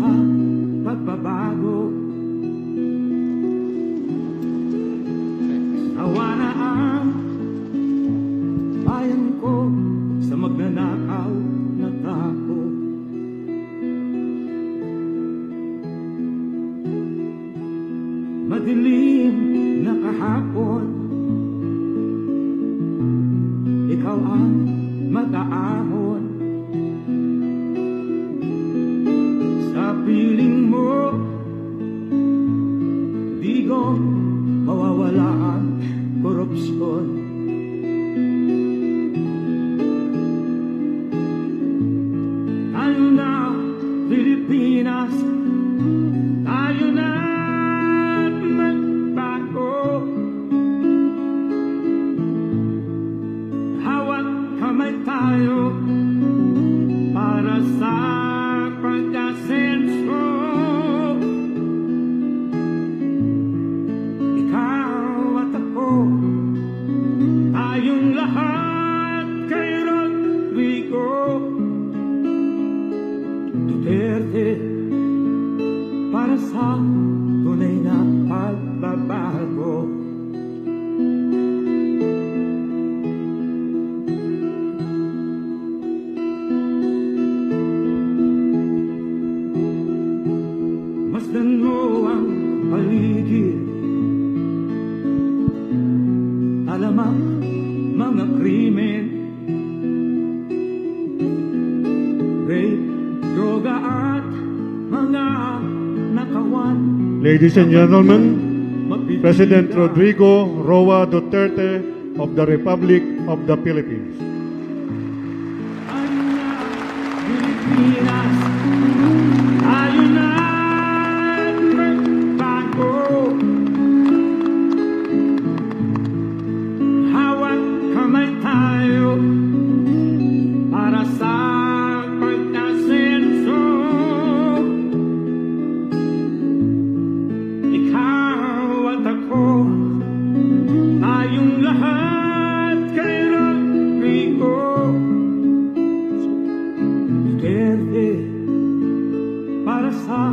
sa pagbabago. Awa na ang bayan ko sa magnanakaw na tao. Madilim na kahapon, ikaw ang mag-aahon. Sa piling mo, Digong, mawawala ang korupsyon. Tayo na, Pilipinas, tayo na magbago. Hawat kamay tayo para sa pag-asenso. Ikaw at ako, tayong lahat kay Rodrigo Duterte, para sa tunay na pagbabago. Masdan mo ang paligid, alam ang mga krimen, rape, droga at mga nakawan. Ladies and gentlemen, President Rodrigo Roa Duterte of the Republic of the Philippines. Pilipinas, tayo na magbago. Hawat kamay tayo para sa pag-asenso. Ikaw at ako, tayong lahat kay Rodrigo Duterte, para sa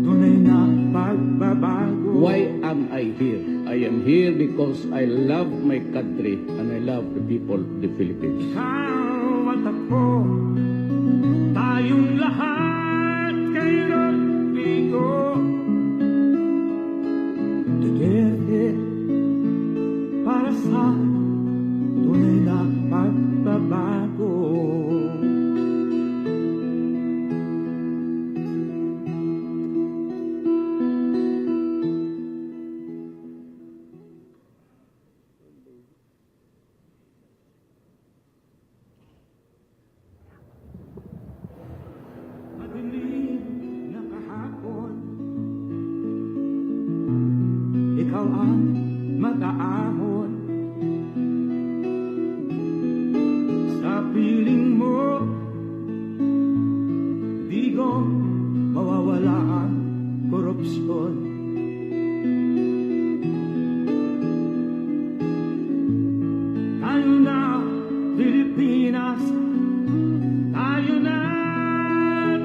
tunay na pagbabago. Why am I here? I am here because I love my country and I love the people of the Philippines. Ikaw at ako, tayong lahat kay Rodrigo Duterte, para sa tunay na pagbabago. Madilim na kahapon, ikaw ang mag-aahon. Sa piling mo, Digong, mawawala ang korupsyon. Tayo na, Pilipinas, tayo na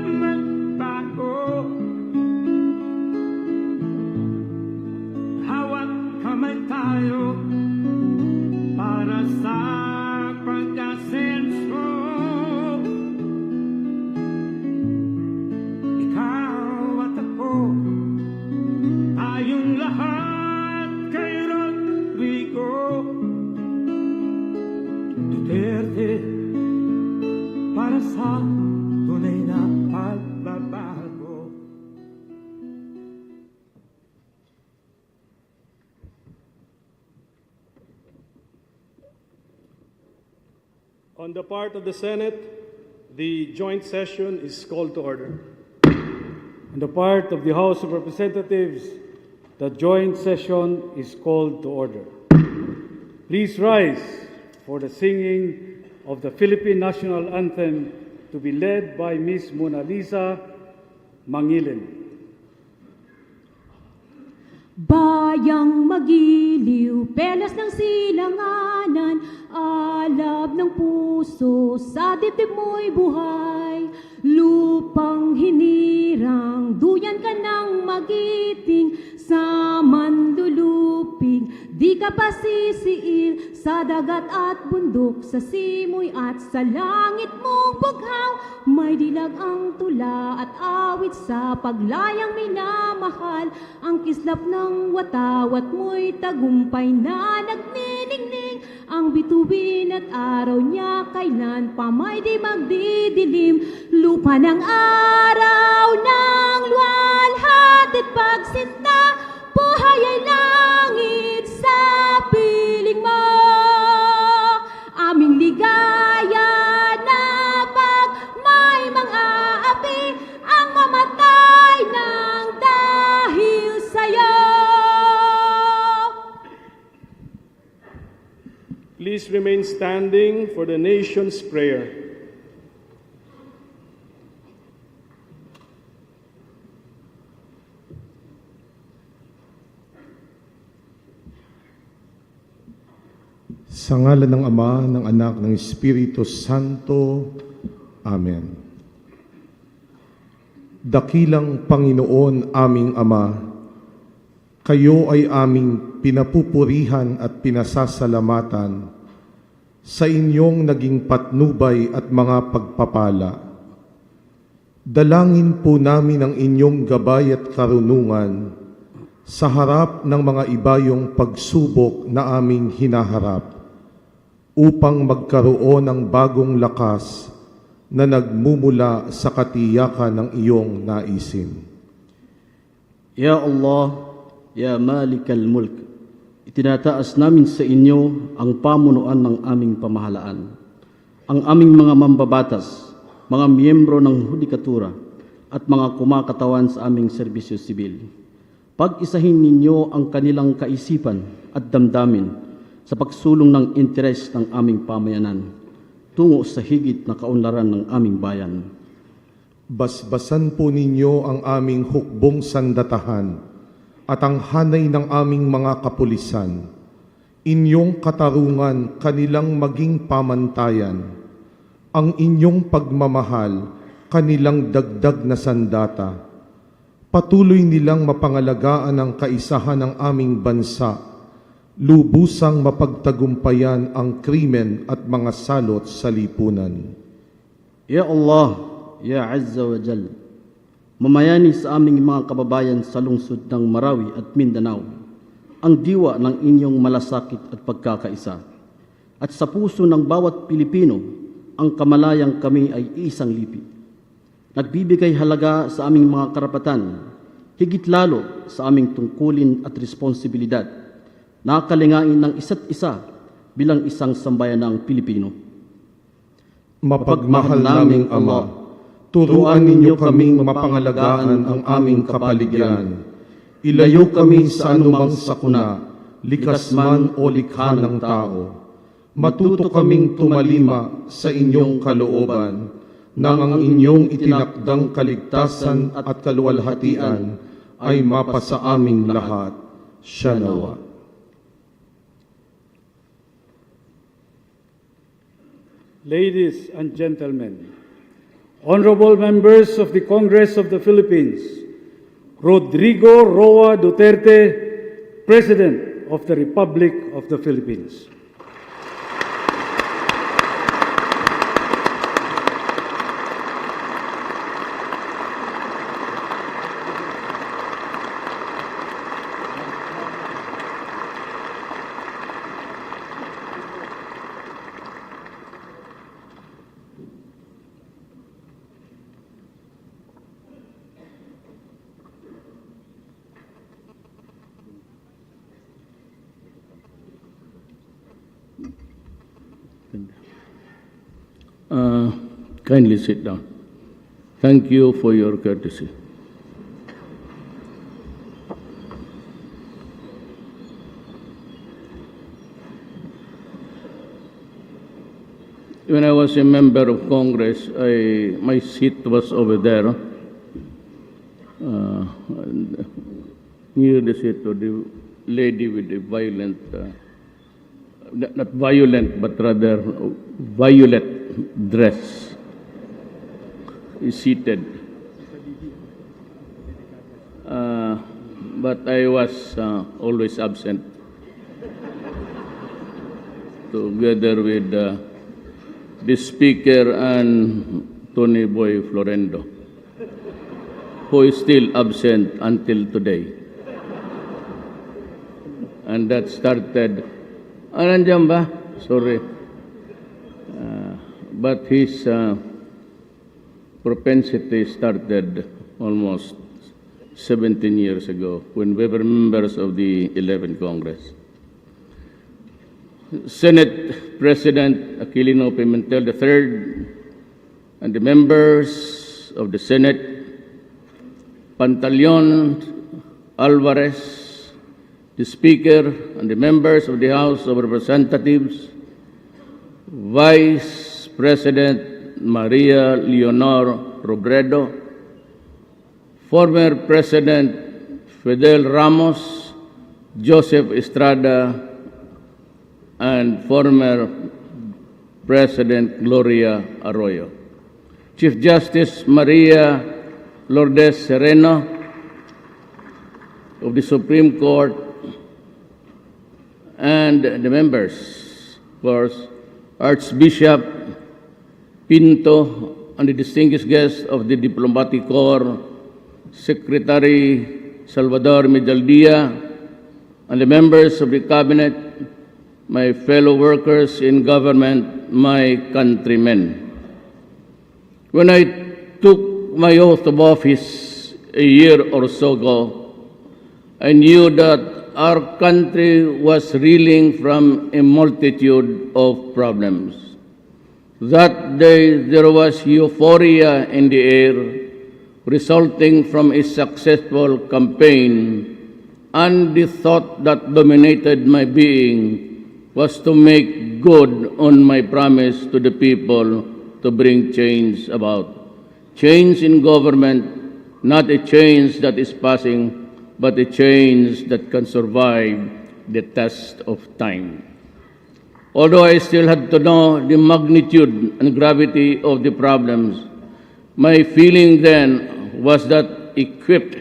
magbago. Hawat kamay tayo para sa pag-asenso. Ikaw at ako, tayong lahat kay Rodrigo Duterte, para sa tunay na pagbabago. On the part of the Senate, the joint session is called to order. On the part of the House of Representatives, the joint session is called to order. Please rise for the singing of the Philippine National Anthem to be led by Ms. Mona Lisa Mangilin. Bayang magiliw, pelas ng silanganan, alab ng puso, sa dibdib mo'y buhay, lupang hinirang magiting sa manlulupig. Di ka pasisiil sa dagat at bundok, sa simoy at sa langit mong bughaw. May dilag ang tula at awit sa paglayang minamahal. Ang kislap ng watawat mo'y tagumpay na nagniningning. Ang bituin at araw niya kailan pa may di magdidilim. Lupa ng araw ng luwalhati at pagsinta, buhay ay langit sa piling mo. Aming ligaya na pag may mga api ang mamatay ng dahil sa'yo. Please remain standing for the nation's prayer. Sa ngalan ng Ama, ng Anak, ng Espiritu Santo. Amen. Dakilang Panginoon aming Ama, kayo ay aming pinapupurihan at pinasasalamatan sa inyong naging patnubay at mga pagpapala. Dalangin po namin ang inyong gabay at karunungan sa harap ng mga ibayong pagsubok na aming hinaharap, upang magkaroon ng bagong lakas na nagmumula sa katiyakan ng iyong naisin. Ya Allah, Ya Malik al-Mulk, itinataas namin sa inyo ang pamunuan ng aming pamahalaan, ang aming mga mambabatas, mga miyembro ng hudikatura, at mga kumakatawan sa aming serbisyo sibil. Pag-isahin ninyo ang kanilang kaisipan at damdamin sa pagsulong ng interes ng aming pamayanan tungo sa higit na kaunlaran ng aming bayan. Basbasan po ninyo ang aming hukbong sandatahan at ang hanay ng aming mga kapulisan. Inyong katarungan kanilang maging pamantayan. Ang inyong pagmamahal kanilang dagdag na sandata. Patuloy nilang mapangalagaan ang kaisahan ng aming bansa, lubusang mapagtagumpayan ang krimen at mga salot sa lipunan. Ya Allah, Ya Azza wa Jal, mamayani sa aming mga kababayan sa lungsod ng Marawi at Mindanao ang diwa ng inyong malasakit at pagkakaisa. At sa puso ng bawat Pilipino, ang kamalayang kami ay isang lipi. Nagbibigay halaga sa aming mga karapatan, higit lalo sa aming tungkulin at responsibilidad, nakalingain ng isa't isa bilang isang sambayanang Pilipino. Mapagmahal naming Ama, turuan ninyo kaming mapangalagaan ang aming kapaligiran. Ilayo kami sa anumang sakuna, likas man o likha ng tao. Matuto kaming tumalima sa inyong kalooban, nang ang inyong itinakdang kaligtasan at kaluwalhatian ay mapasa aming lahat. Siya nawa. Ladies and gentlemen, honorable members of the Congress of the Philippines, Rodrigo Roa Duterte, President of the Republic of the Philippines. Kindly sit down. Thank you for your courtesy. When I was a member of Congress, my seat was over there, near the seat of the lady with the violent, not violent, but rather violet dress, is seated. but I was always absent together with the Speaker and Tony Boy Florendo, who is still absent until today. And that started, nandiyan ba? Sorry. But his propensity started almost 17 years ago when we were members of the 11th Congress. Senate President Aquilino Pimentel III and the members of the Senate, Pantaleon Alvarez, the Speaker, and the members of the House of Representatives, Vice President Maria Leonor Robredo, former President Fidel Ramos, Joseph Estrada, and former President Gloria Arroyo, Chief Justice Maria Lourdes Sereno of the Supreme Court, and the members, of course, Archbishop Pinto, and the distinguished guests of the Diplomatic Corps, Secretary Salvador Medaldia, and the members of the Cabinet, my fellow workers in government, my countrymen. When I took my oath of office a year or so ago, I knew that our country was reeling from a multitude of problems. That day there was euphoria in the air resulting from a successful campaign, and the thought that dominated my being was to make good on my promise to the people to bring change about. Change in government, not a change that is passing, but a change that can survive the test of time. Although I still had to know the magnitude and gravity of the problems, my feeling then was that equipped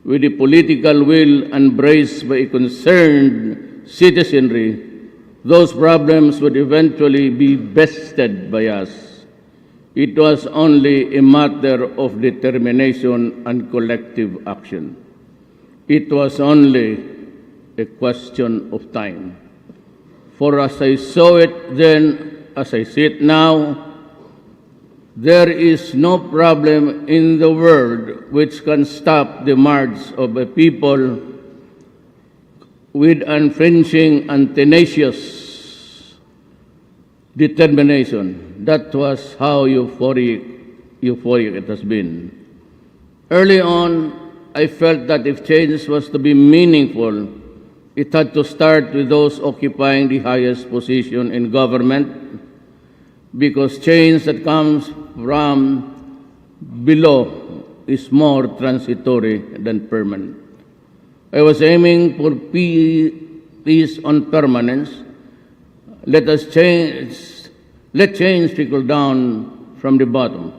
with the political will embraced by a concerned citizenry, those problems would eventually be bested by us. It was only a matter of determination and collective action. It was only a question of time. For as I saw it then, as I see it now, there is no problem in the world which can stop the march of a people with unflinching and tenacious determination. That was how euphoric it has been. Early on, I felt that if change was to be meaningful, it had to start with those occupying the highest position in government, because change that comes from below is more transitory than permanent. I was aiming for peace on permanence. Let change trickle down from the bottom.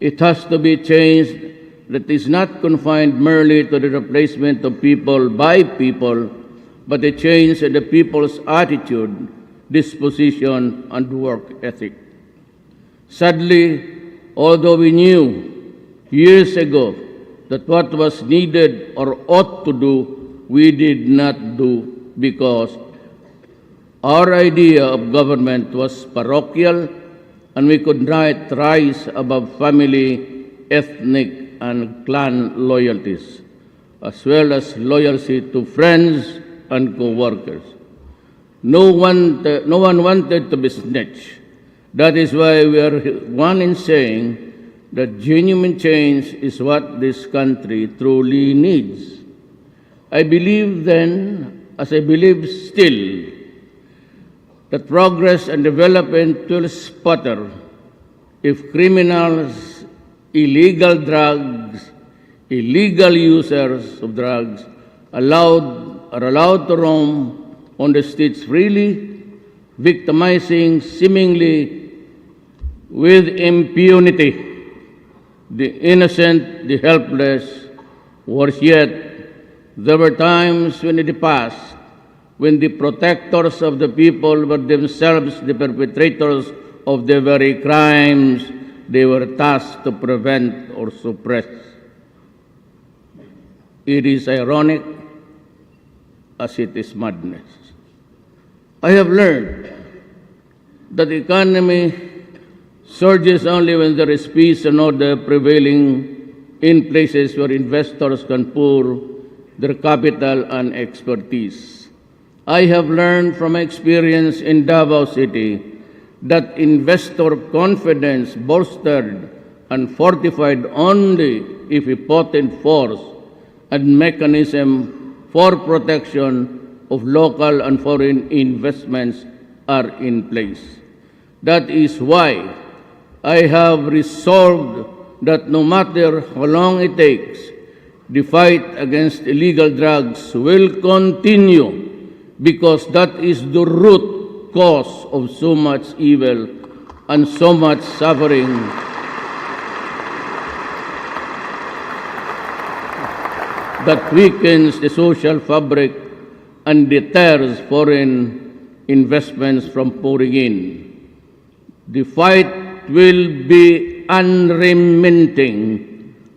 It has to be change that is not confined merely to the replacement of people by people, but a change in the people's attitude, disposition, and work ethic. Sadly, although we knew years ago that what was needed or ought to do, we did not do because our idea of government was parochial and we could not rise above family, ethnic, and clan loyalties, as well as loyalty to friends and co-workers. No one wanted to be snitched. That is why we are one in saying that genuine change is what this country truly needs. I believe then, as I believe still, that progress and development will sputter if criminals, illegal drugs, illegal users of drugs are allowed to roam on the streets freely, victimizing seemingly with impunity the innocent, the helpless, worse yet, There were times when in the past when the protectors of the people were themselves the perpetrators of the very crimes they were tasked to prevent or suppress. It is ironic as it is madness. I have learned that the economy surges only when there is peace and order prevailing in places where investors can pour their capital and expertise. I have learned from my experience in Davao City that investor confidence bolstered and fortified only if a potent force and mechanism for protection of local and foreign investments are in place. That is why I have resolved that no matter how long it takes, the fight against illegal drugs will continue because that is the root cause of so much evil and so much suffering that weakens the social fabric and deters foreign investments from pouring in. The fight will be unremitting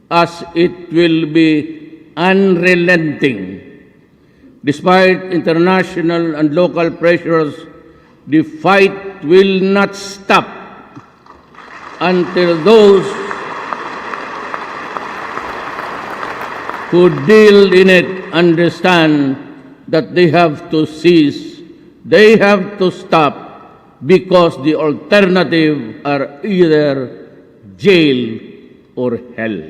as it will be unrelenting. Despite international and local pressures, the fight will not stop until those who deal in it understand that they have to cease, they have to stop, because the alternative are either jail or hell.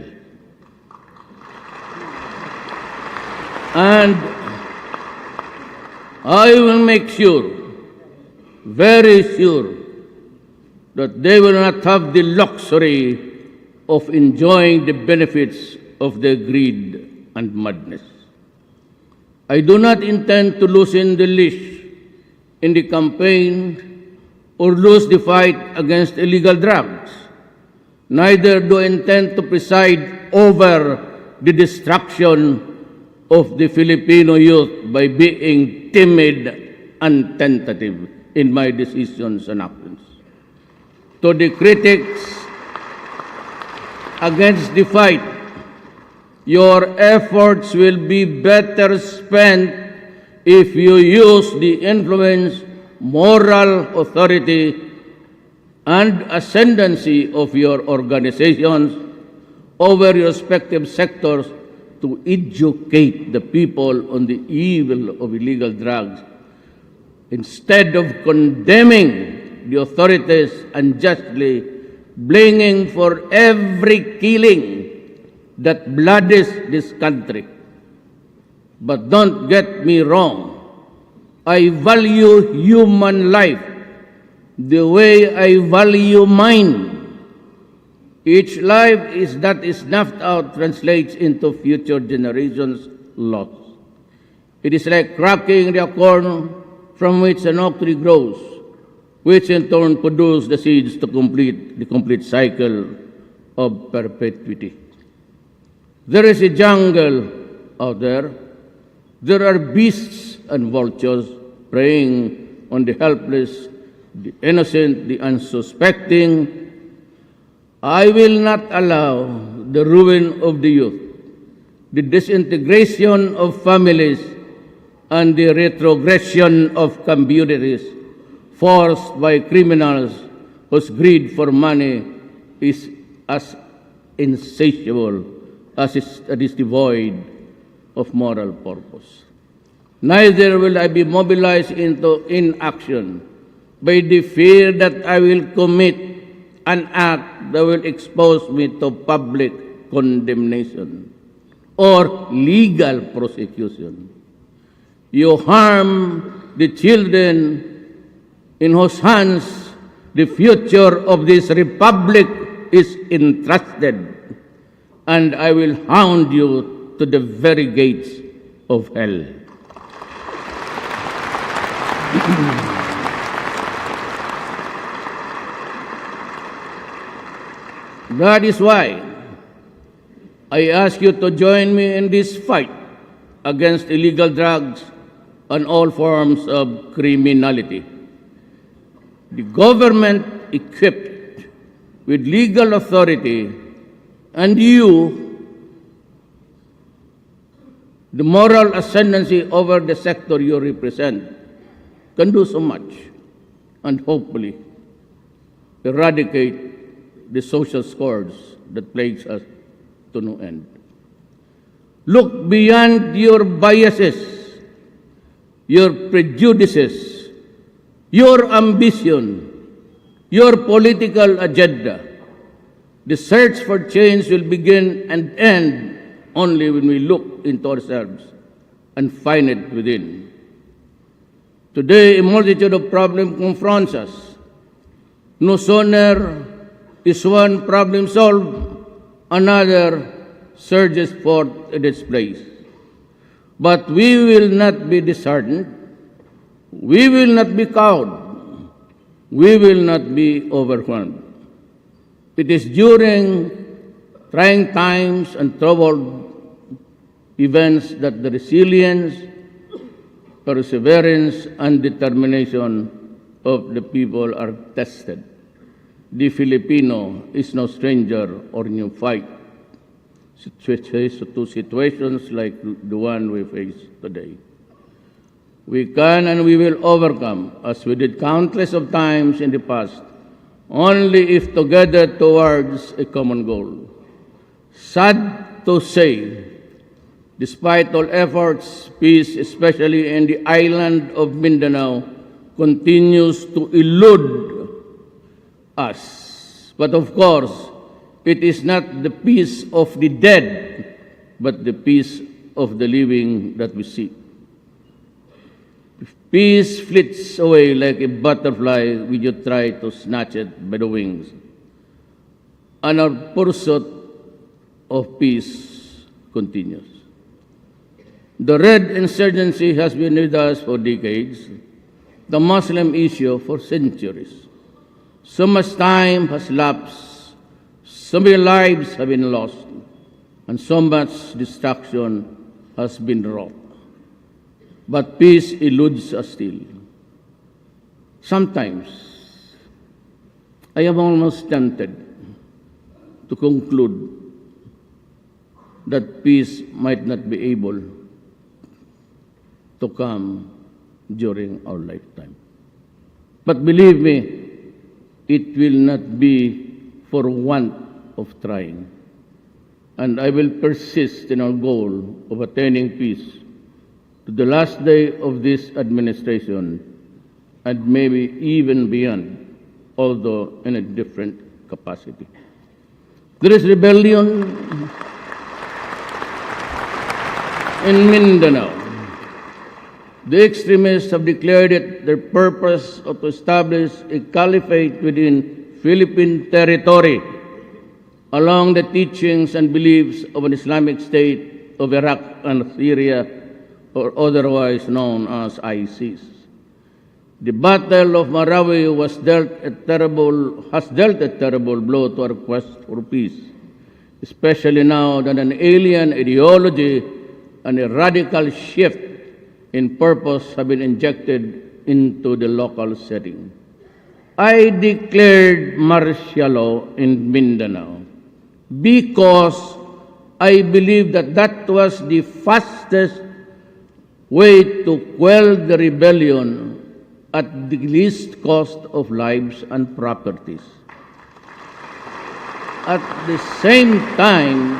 And I will make sure, very sure, that they will not have the luxury of enjoying the benefits of their greed and madness. I do not intend to loosen the leash in the campaign or lose the fight against illegal drugs. Neither do I intend to preside over the destruction of the Filipino youth by being timid and tentative in my decisions and actions. To the critics against the fight, your efforts will be better spent if you use the influence, moral authority, and ascendancy of your organizations over your respective sectors to educate the people on the evil of illegal drugs, instead of condemning the authorities unjustly, blaming for every killing that bloodies this country. But don't get me wrong, I value human life the way I value mine. Each life that is snuffed out translates into future generations' loss. It is like cracking the acorn from which an oak tree grows, which in turn produces the seeds to complete the complete cycle of perpetuity. There is a jungle out there. There are beasts and vultures preying on the helpless, the innocent, the unsuspecting. I will not allow the ruin of the youth, the disintegration of families, and the retrogression of communities forced by criminals whose greed for money is as insatiable as it is devoid of moral purpose. Neither will I be mobilized into inaction by the fear that I will commit an act that will expose me to public condemnation or legal prosecution. You harm the children in whose hands the future of this republic is entrusted, and I will hound you to the very gates of hell. That is why I ask you to join me in this fight against illegal drugs and all forms of criminality. The government equipped with legal authority and you, the moral ascendancy over the sector you represent, can do so much and hopefully eradicate the social scourge that plagues us to no end. Look beyond your biases, your prejudices, your ambition, your political agenda. The search for change will begin and end only when we look into ourselves and find it within. Today, a multitude of problems confronts us. No sooner is one problem solved, another surges forth in its place. But we will not be disheartened. We will not be cowed. We will not be overwhelmed. It is during trying times and troubled events that the resilience, perseverance, and determination of the people are tested. The Filipino is no stranger or new fight to situations like the one we face today. We can and we will overcome, as we did countless of times in the past, only if together towards a common goal. Sad to say, despite all efforts, peace, especially in the island of Mindanao, continues to elude us. But of course, it is not the peace of the dead, but the peace of the living that we seek. If peace flits away like a butterfly, we just try to snatch it by the wings. And our pursuit of peace continues. The Red Insurgency has been with us for decades, the Muslim issue for centuries. So much time has lapsed, so many lives have been lost, and so much destruction has been wrought. But peace eludes us still. Sometimes, I am almost tempted to conclude that peace might not be able to come during our lifetime. But believe me, it will not be for want of trying. And I will persist in our goal of attaining peace to the last day of this administration and maybe even beyond, although in a different capacity. There is rebellion in Mindanao. The extremists have declared it their purpose to establish a caliphate within Philippine territory along the teachings and beliefs of an Islamic State of Iraq and Syria, or otherwise known as ISIS. The Battle of Marawi has dealt a terrible blow to our quest for peace, especially now that an alien ideology and a radical shift in purpose have been injected into the local setting. I declared martial law in Mindanao because I believe that that was the fastest way to quell the rebellion at the least cost of lives and properties. At the same time,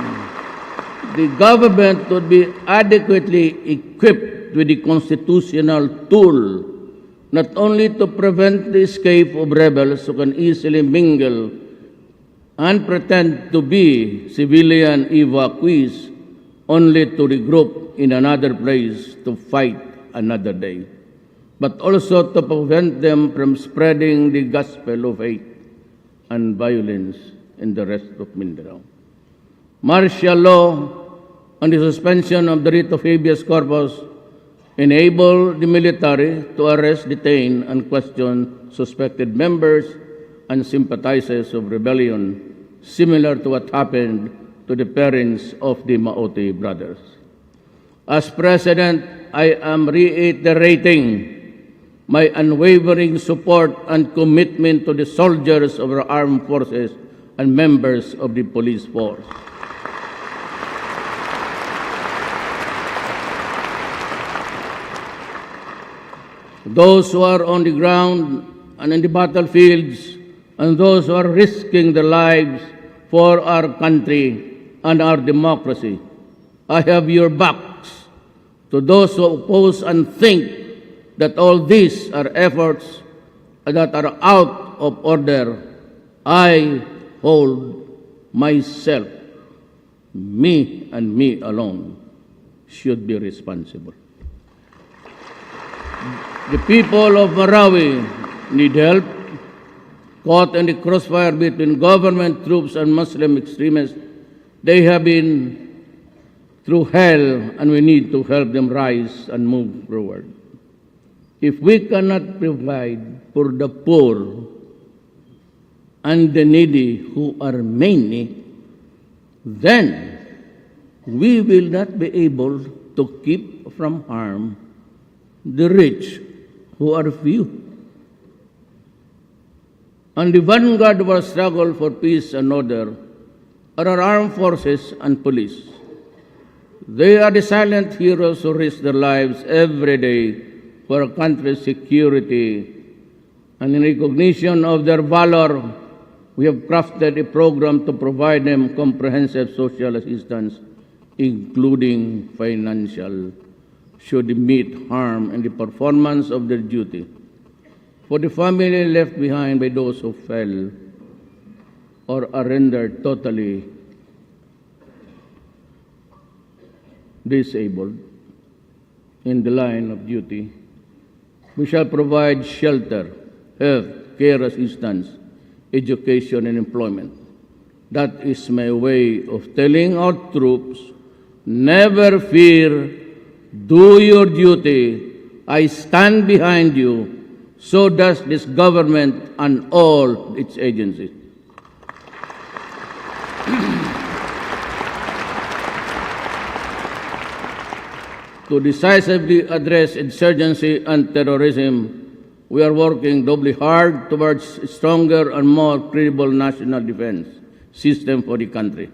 the government would be adequately equipped with the constitutional tool not only to prevent the escape of rebels who can easily mingle and pretend to be civilian evacuees only to regroup in another place to fight another day, but also to prevent them from spreading the gospel of hate and violence in the rest of Mindanao. Martial law and the suspension of the writ of habeas corpus enable the military to arrest, detain, and question suspected members and sympathizers of rebellion, similar to what happened to the parents of the Maote brothers. As President, I am reiterating my unwavering support and commitment to the soldiers of our armed forces and members of the police force. Those who are on the ground and in the battlefields, and those who are risking their lives for our country and our democracy, I have your backs. To those who oppose and think that all these are efforts that are out of order, I hold myself, me and me alone, should be responsible. The people of Marawi need help, caught in the crossfire between government troops and Muslim extremists. They have been through hell, and we need to help them rise and move forward. If we cannot provide for the poor and the needy, who are many, then we will not be able to keep from harm the rich, who are few. On the vanguard of our struggle for peace and order are our armed forces and police. They are the silent heroes who risk their lives every day for our country's security. And in recognition of their valor, we have crafted a program to provide them comprehensive social assistance, including financial, should they meet harm in the performance of their duty. For the family left behind by those who fell or are rendered totally disabled in the line of duty, we shall provide shelter, health, care assistance, education, and employment. That is my way of telling our troops, never fear, do your duty, I stand behind you. So does this government and all its agencies. To decisively address insurgency and terrorism, we are working doubly hard towards a stronger and more credible national defense system for the country.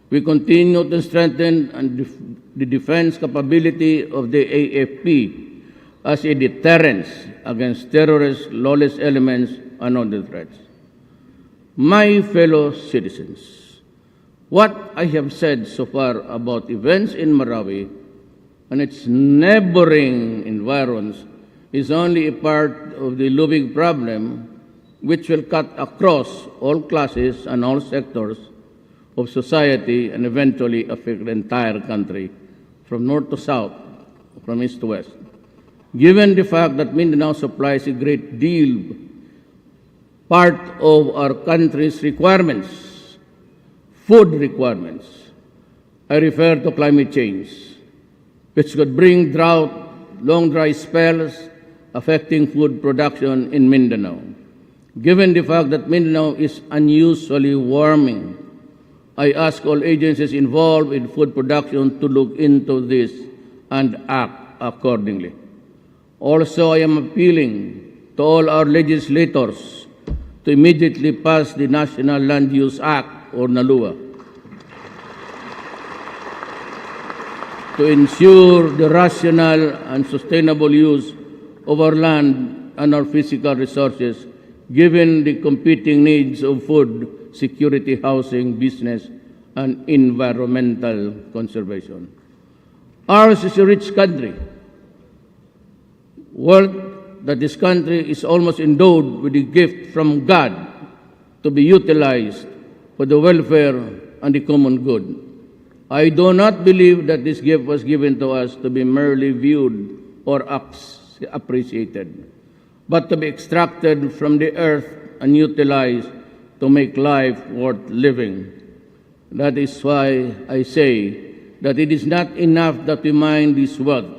We continue to strengthen the defense capability of the AFP as a deterrence against terrorist, lawless elements, and other threats. My fellow citizens, what I have said so far about events in Marawi and its neighboring environs is only a part of the looming problem, which will cut across all classes and all sectors of society and eventually affect the entire country, from north to south, from east to west. Given the fact that Mindanao supplies a great deal part of our country's requirements, food requirements, I refer to climate change, which could bring drought, long dry spells, affecting food production in Mindanao. Given the fact that Mindanao is unusually warming, I ask all agencies involved in food production to look into this and act accordingly. Also, I am appealing to all our legislators to immediately pass the National Land Use Act, or NALUA, to ensure the rational and sustainable use of our land and our physical resources, given the competing needs of food, security, housing, business, and environmental conservation. Ours is a rich country, world that this country is almost endowed with a gift from God to be utilized for the welfare and the common good. I do not believe that this gift was given to us to be merely viewed or appreciated, but to be extracted from the earth and utilized to make life worth living. That is why I say that it is not enough that we mine this wealth.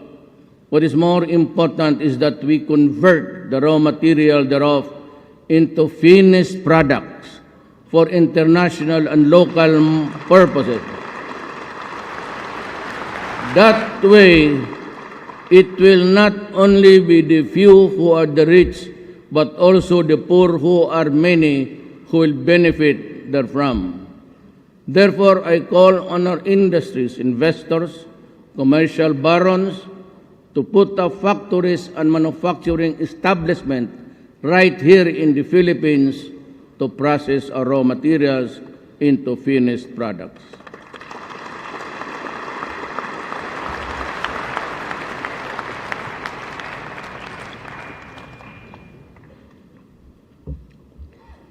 What is more important is that we convert the raw material thereof into finished products for international and local purposes. That way, it will not only be the few who are the rich, but also the poor who are many who will benefit therefrom. Therefore, I call on our industries, investors, commercial barons, to put up factories and manufacturing establishments right here in the Philippines to process our raw materials into finished products.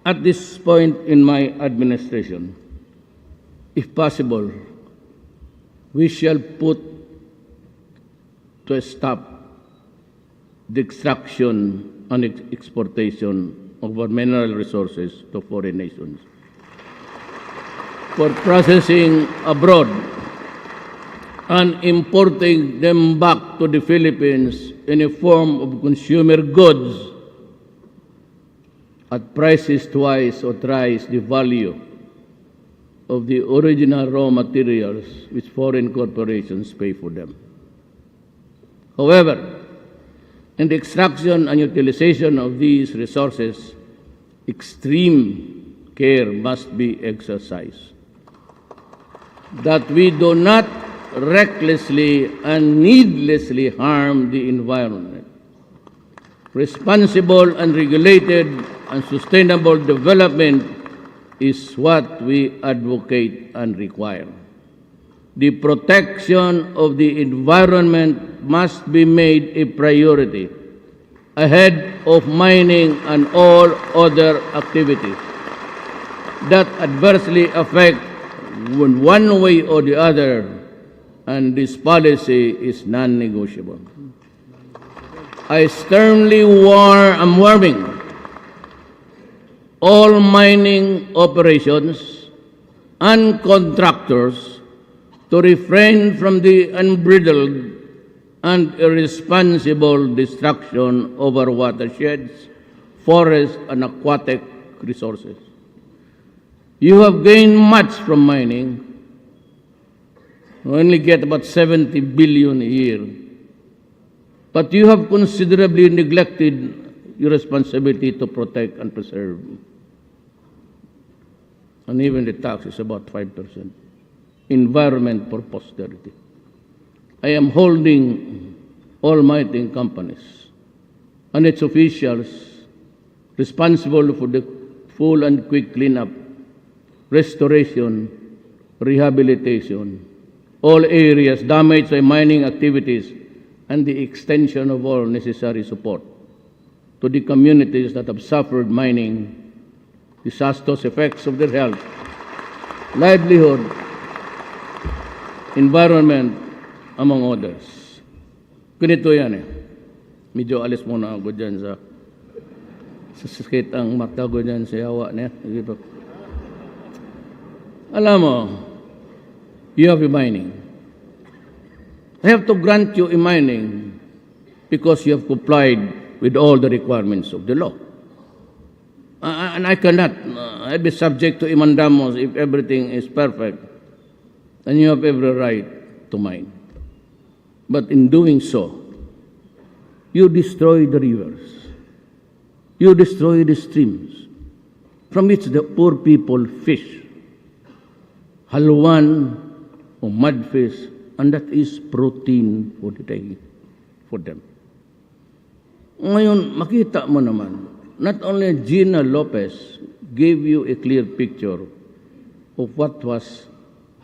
At this point in my administration, if possible, we shall put to a stop the extraction and exportation of our mineral resources to foreign nations for processing abroad and importing them back to the Philippines in a form of consumer goods at prices twice or thrice the value of the original raw materials which foreign corporations pay for them. However, in the extraction and utilization of these resources, extreme care must be exercised, that we do not recklessly and needlessly harm the environment. Responsible and regulated and sustainable development is what we advocate and require. The protection of the environment must be made a priority ahead of mining and all other activities that adversely affect one way or the other, and this policy is non-negotiable. I sternly am warning all mining operations and contractors to refrain from the unbridled and irresponsible destruction of our watersheds, forests, and aquatic resources. You have gained much from mining. You only get about 70 billion a year. But you have considerably neglected your responsibility to protect and preserve. And even the tax is about 5%. Environment for posterity. I am holding all mining companies and its officials responsible for the full and quick cleanup, restoration, rehabilitation, all areas damaged by mining activities, and the extension of all necessary support to the communities that have suffered mining, disastrous effects of their health, livelihood, environment, among others. Ganito yan eh. Medyo alis muna ako dyan sa sakit ang mata ko dyan sa yawa niya. Alam mo, you have a mining. I have to grant you a mining because you have complied with all the requirements of the law. And I cannot I'd be subject to imandamos if everything is perfect. And you have every right to mine. But in doing so, you destroy the rivers. You destroy the streams from which the poor people fish. Halwan or mudfish, and that is protein for the day for them. Ngayon, makita mo naman, not only Gina Lopez gave you a clear picture of what was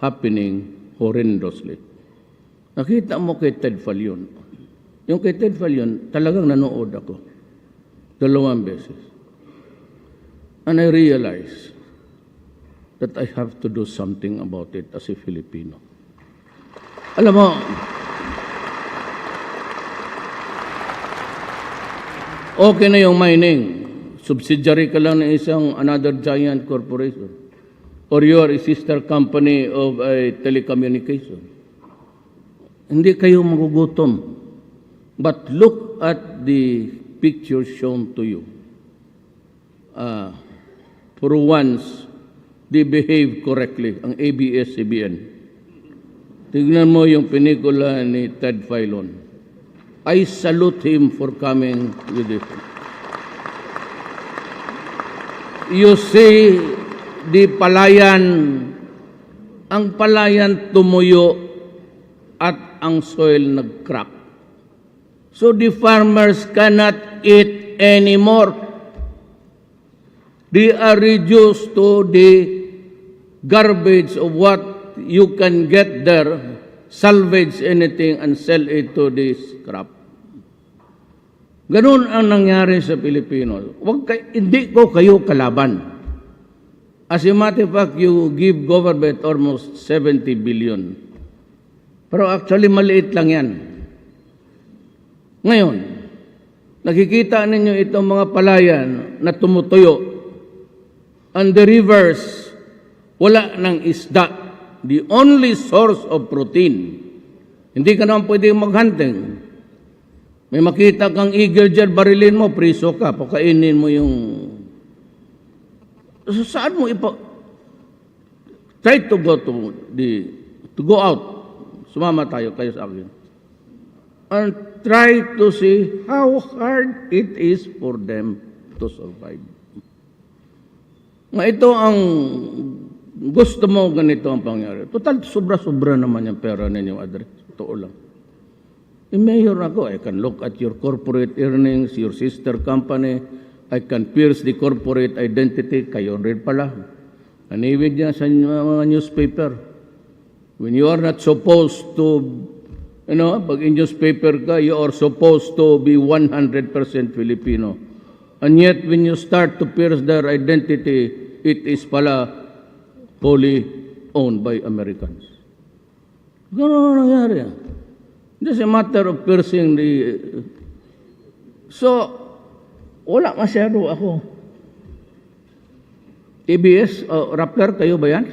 happening horrendously. Nakita mo kay Ted Falion. Yung kay Ted Falion, talagang nanood ako. 2 beses. And I realized that I have to do something about it as a Filipino. Alam mo, okay na yung mining. Subsidiary ka lang ng isang another giant corporation. Or you are a sister company of a telecommunication. Hindi kayo magugutom. But look at the picture shown to you. For once, they behave correctly, ang ABS-CBN. Tignan mo yung pelikula ni Ted Filon. I salute him for coming with it. You see, the palayan, ang palayan tumuyo at ang soil nag-crack. So the farmers cannot eat anymore. They are reduced to the garbage of what you can get there, salvage anything and sell it to the scrap. Ganun ang nangyari sa Pilipino. Hindi ko kayo kalaban. As a matter of fact, you give government almost 70 billion. Pero actually, maliit lang yan. Ngayon, nakikita ninyo itong mga palayan na tumutuyo. And the rivers, wala ng isda. The only source of protein. Hindi ka naman pwedeng maghunting. May makita kang eagle dyan, barilin mo, priso ka, pakainin mo yung... So, saan mo try to go out. Sumama tayo, kayo sa akin. And try to see how hard it is for them to survive. Ito ang gusto mo, ganito ang pangyari. Total, sobra-sobra naman yung pera ninyo, address. Totoo lang. Mayor ako, I can look at your corporate earnings, your sister company, I can pierce the corporate identity, kayo rin pala. Aniwid niya sa mga newspaper. When you are not supposed to, pag in newspaper ka, you are supposed to be 100% Filipino. And yet, when you start to pierce their identity, it is pala wholly owned by Americans. Gano'n nangyari yan. Just a matter of piercing the... So, wala masyado ako. ABS, Rappler, kayo ba yan?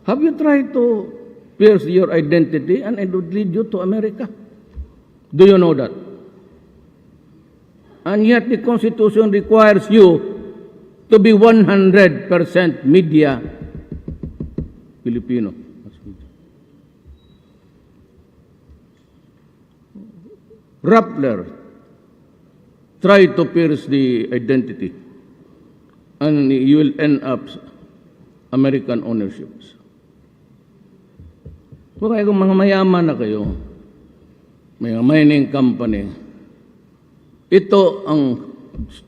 Have you tried to pierce your identity and it would lead you to America? Do you know that? And yet the Constitution requires you to be 100% media Filipino. Rappler try to pierce the identity and you will end up American ownerships. Kung kayo mga mayaman na kayo, may mining company, ito ang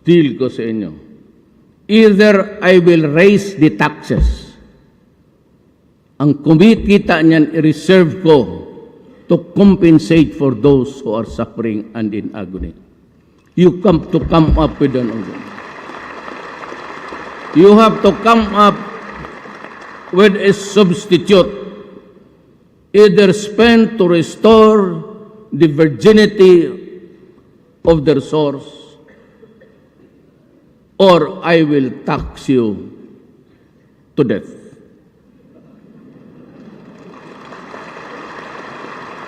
deal ko sa inyo. Either I will raise the taxes. Ang kumikita niyan, i-reserve ko to compensate for those who are suffering and in agony. You have to come up with an order. You have to come up with a substitute, either spent to restore the virginity of their source, or I will tax you to death.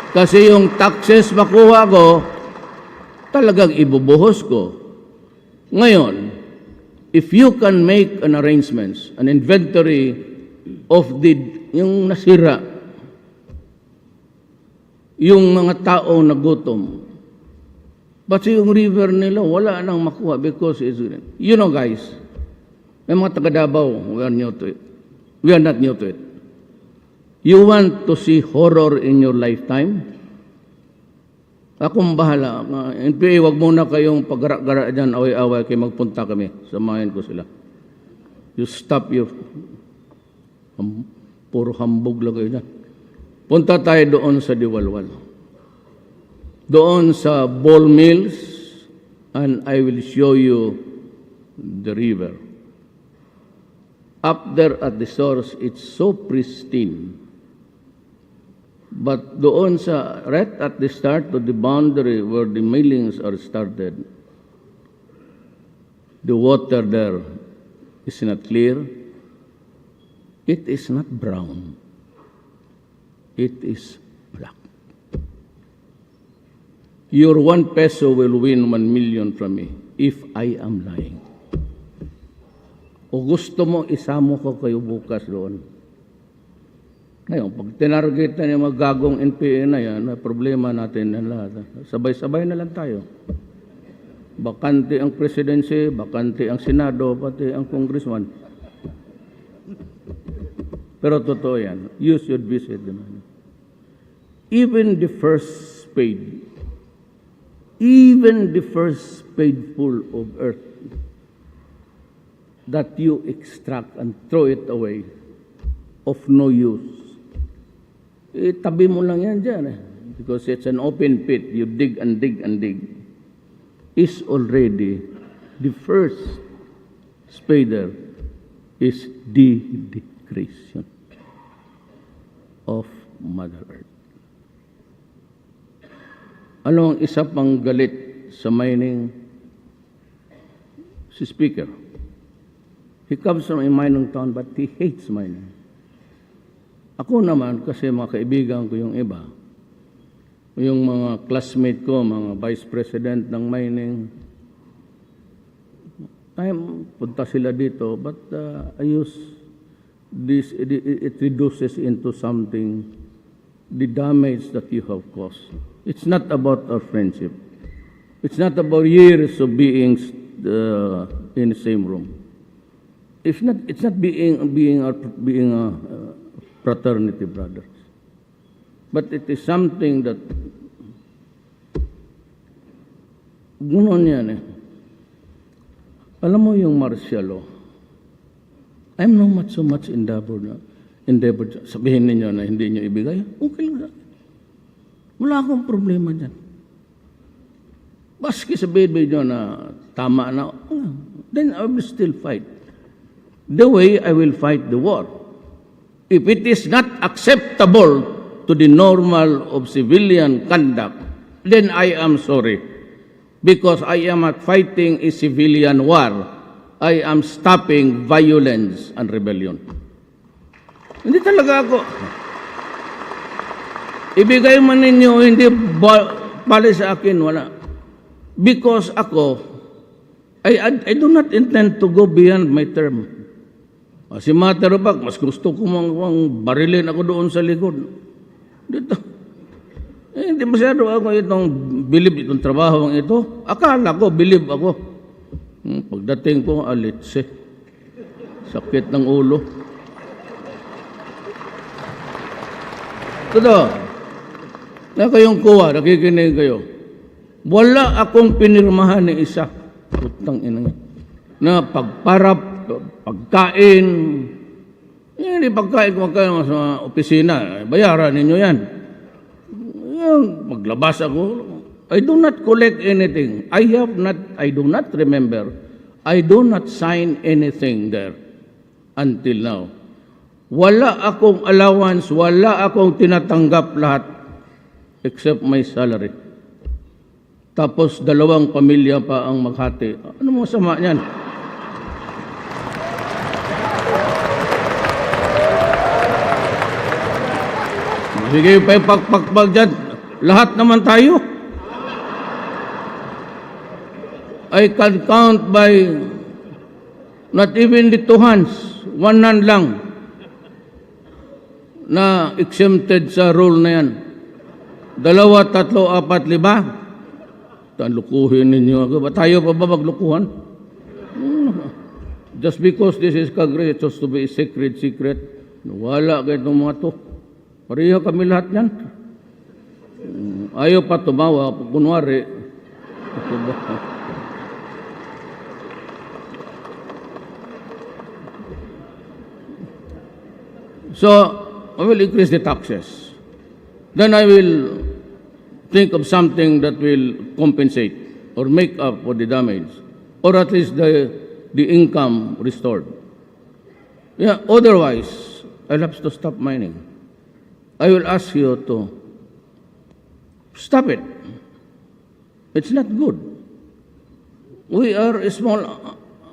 Kasi yung taxes makuha ko, talagang ibubuhos ko. Ngayon, if you can make an arrangements, an inventory of yung nasira, yung mga tao na gutom, but yung river nila, wala nang makuha because it's... You know guys, may mga taga-Davao, we are new to it. We are not new to it. You want to see horror in your lifetime? Akong bahala. NPA, wag muna kayong pag-gara-gara dyan, away-away kayo, magpunta kami. Samahin ko sila. You stop your... Puro hambog lang kayo dyan. Punta tayo doon sa Diwalwal. Doon sa ball mills, and I will show you the river. Up there at the source, it's so pristine. But doon sa, right at the start of the boundary where the millings are started, the water there is not clear. It is not brown. It is black. Your 1 peso will win 1 million from me if I am lying. O gusto mo, isamo ko kayo bukas doon. Ngayon, pag tinarget na yung mga gagong NPA na yan, problema natin na lahat. Sabay-sabay na lang tayo. Bakante ang presidency, bakante ang Senado, pati ang congressman. Pero totoo yan. You should visit them. Even the first spade full of earth that you extract and throw it away of no use. Tabi mo lang yan dyan because it's an open pit. You dig and dig and dig. Is already the first spader is the decreation of Mother Earth. Ano ang isa pang galit sa mining? Si Speaker. He comes from a mining town but he hates mining. Ako naman, kasi mga kaibigan ko yung iba, yung mga classmate ko, mga vice president ng mining, punta sila dito, but I use this, it reduces into something, the damage that you have caused. It's not about our friendship. It's not about years of being in the same room. It's not being fraternity brothers. But it is something that gunon yan Alam mo yung martial law, I'm not so much endeavored. Sabihin ninyo na hindi nyo ibigay, okay lang. Wala akong problema dyan. Baski sabihin nyo na tama na, then I will still fight. The way I will fight the war. If it is not acceptable to the normal of civilian conduct, then I am sorry. Because I am not fighting a civilian war. I am stopping violence and rebellion. Hindi talaga ako. Ibigay man ninyo, hindi bali sa akin, wala. Because ako, I do not intend to go beyond my term. Si matter of fact, mas gusto ko barilin ako doon sa likod. Dito. Hindi masyado ako itong bilib itong trabaho ito. Akala ko, bilib ako. Pagdating ko, alitse. Sakit ng ulo. Totoo. Na kayong kuha, nakikinig kayo. Wala akong pinirmahan ni isa. Putang ina nga. Na pagparap, pagkain. Hindi pagkain ko kayo sa opisina. Bayaran ninyo yan. Maglabas ako. I do not collect anything. I do not remember. I do not sign anything there until now. Wala akong allowance, wala akong tinatanggap lahat except my salary. Tapos 2 pamilya pa ang maghati. Ano mo sama niyan? Sige pa yung pagpagpag dyan. Lahat naman tayo. I can count by not even the 2 hands. 1 hand lang na exempted sa rule na yan. 2, 3, 4, 5. Lukuhin ninyo ako. Ba tayo pa ba maglukuhan? Just because this is Congress, it's supposed to be a secret. Wala kayo itong mga to. Pareho kami lahat yan. Ayaw pa tumawa, kunwari. So, I will increase the taxes. Then I will think of something that will compensate or make up for the damage, or at least the income restored. Yeah, otherwise, I'll have to stop mining. I will ask you to stop it. It's not good. We are a small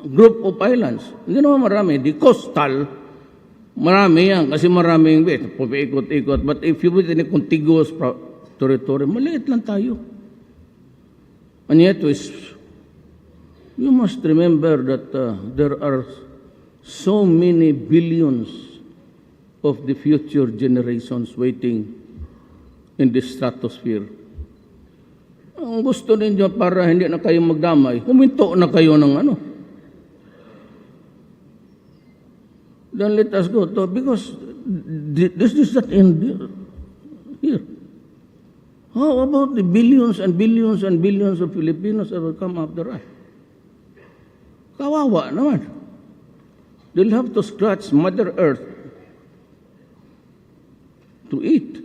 group of islands. Hindi naman marami. The coastal, marami yan. Kasi maraming paikot-ikot. But if you put in a contiguous territory, maliit lang tayo. And yet, you must remember that there are so many billions of the future generations waiting in the stratosphere. Ang gusto ninyo para hindi na kayo magdamay, huminto na kayo ng ano. Then let us go to, because this does not end here. How about the billions and billions and billions of Filipinos that will come after us? Kawawa naman. They'll have to scratch Mother Earth to eat.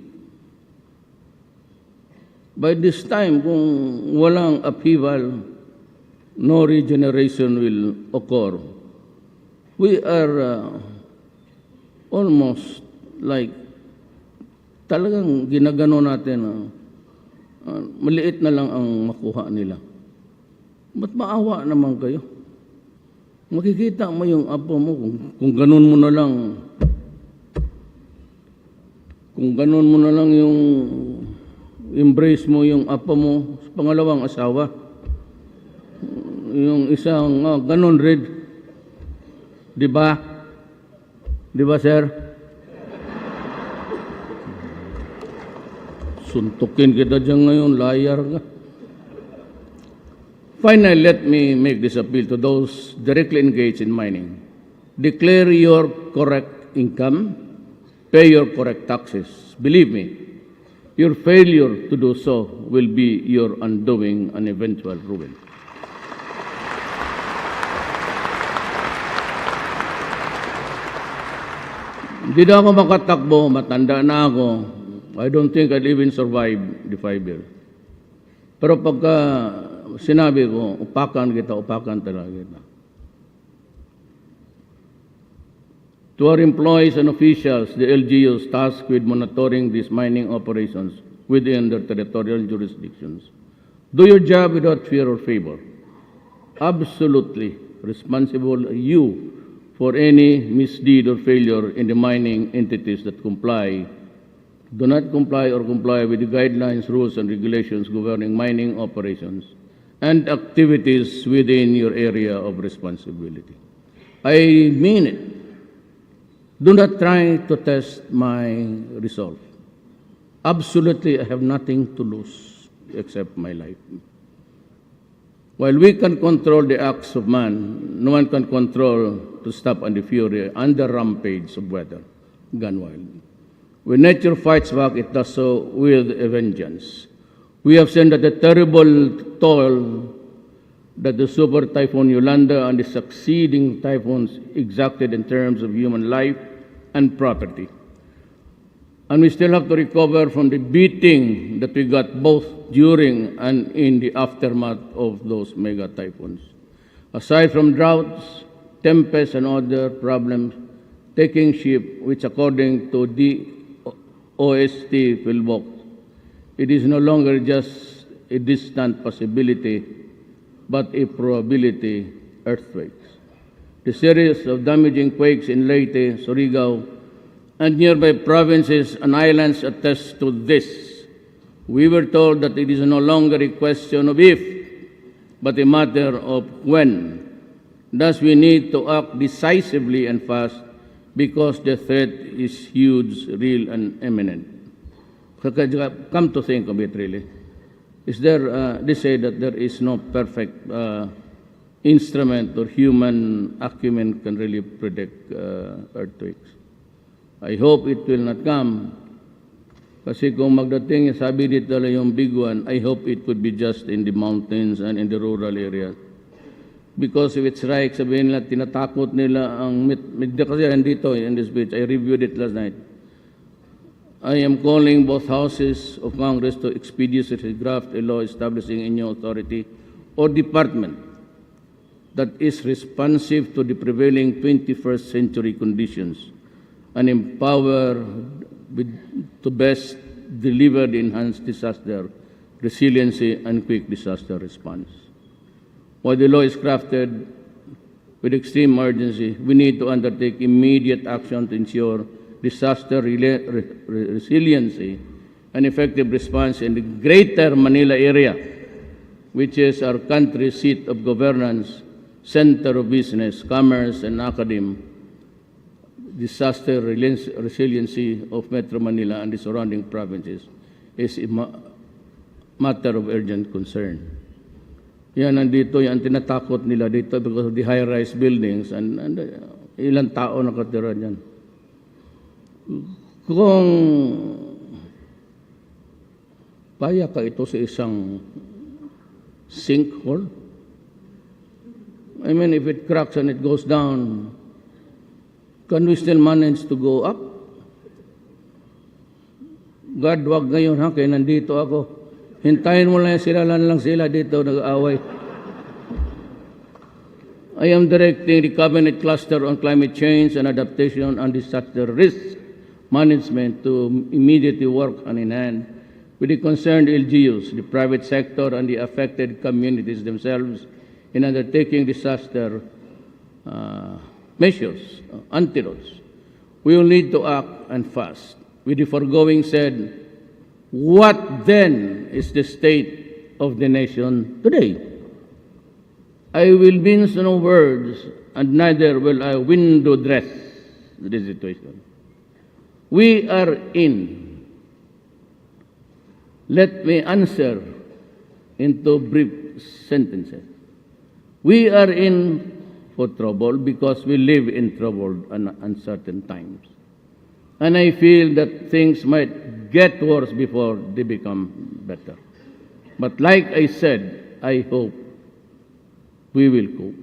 By this time, kung walang upheaval, no regeneration will occur. We are almost like talagang ginagano natin maliit na lang ang makuha nila. Ba't maawa naman kayo? Makikita mo yung apo mo kung ganun mo na lang yung embrace mo yung apo mo sa pangalawang asawa. Yung isang ganun rin. Di ba? Di ba, sir? Suntukin kita dyan ngayon, liar ka. Finally, let me make this appeal to those directly engaged in mining. Declare your correct income, pay your correct taxes. Believe me, your failure to do so will be your undoing and eventual ruin. Hindi na ako makatakbo, matanda na ako. I don't think I'll even survive the 5 years. Pero pagka sinabi ko, upakan talaga kita. To our employees and officials, the LGUs tasked with monitoring these mining operations within their territorial jurisdictions, do your job without fear or favor. Absolutely responsible you for any misdeed or failure in the mining entities that do not comply or comply with the guidelines, rules, and regulations governing mining operations and activities within your area of responsibility. I mean it. Do not try to test my resolve. Absolutely, I have nothing to lose except my life. While we can control the acts of man, no one can control to stop and the fury and the rampage of weather, gone wild. When nature fights back, it does so with a vengeance. We have seen that the terrible toll that the super typhoon Yolanda and the succeeding typhoons exacted in terms of human life and property. And we still have to recover from the beating that we got both during and in the aftermath of those mega typhoons. Aside from droughts, tempests, and other problems, taking ship, which according to the OST Philbok, it is no longer just a distant possibility, but a probability earthquakes. The series of damaging quakes in Leyte, Surigao, and nearby provinces and islands attest to this. We were told that it is no longer a question of if, but a matter of when. Thus, we need to act decisively and fast because the threat is huge, real, and imminent. Come to think of it, really. Is there, they say that there is no perfect instrument or human acumen can really predict earthquakes. I hope it will not come. Kasi kung magdating, sabi dito yung big one, I hope it could be just in the mountains and in the rural areas. Because if it's right, sabihin nila, tinatakot nila ang kasi dito in this speech, I reviewed it last night. I am calling both houses of Congress to expeditiously draft a law establishing a new authority or department that is responsive to the prevailing 21st century conditions and empower to best deliver the enhanced disaster resiliency and quick disaster response. While the law is crafted with extreme urgency, we need to undertake immediate action to ensure disaster resiliency and effective response in the greater Manila area, which is our country's seat of governance, center of business, commerce, and academe, disaster resiliency of Metro Manila and the surrounding provinces is a matter of urgent concern. Yan, nandito yung tinatakot nila dito because of the high-rise buildings and ilang tao nakatira dyan. Kung paya ka ito sa isang sinkhole, I mean, if it cracks and it goes down, can we still manage to go up? God, wag ngayon ha, kaya nandito ako. Hintayin mo lang sila dito nag-aaway. I am directing the Cabinet Cluster on Climate Change and Adaptation and Disaster Risk Management to immediately work hand in hand with the concerned LGUs, the private sector, and the affected communities themselves in undertaking disaster measures, antidotes. We will need to act and fast. With the foregoing said, what then is the state of the nation today? I will mince no words, and neither will I window dress this situation. We are in. Let me answer into brief sentences. We are in for trouble because we live in troubled and uncertain times. And I feel that things might get worse before they become better. But like I said, I hope we will cope.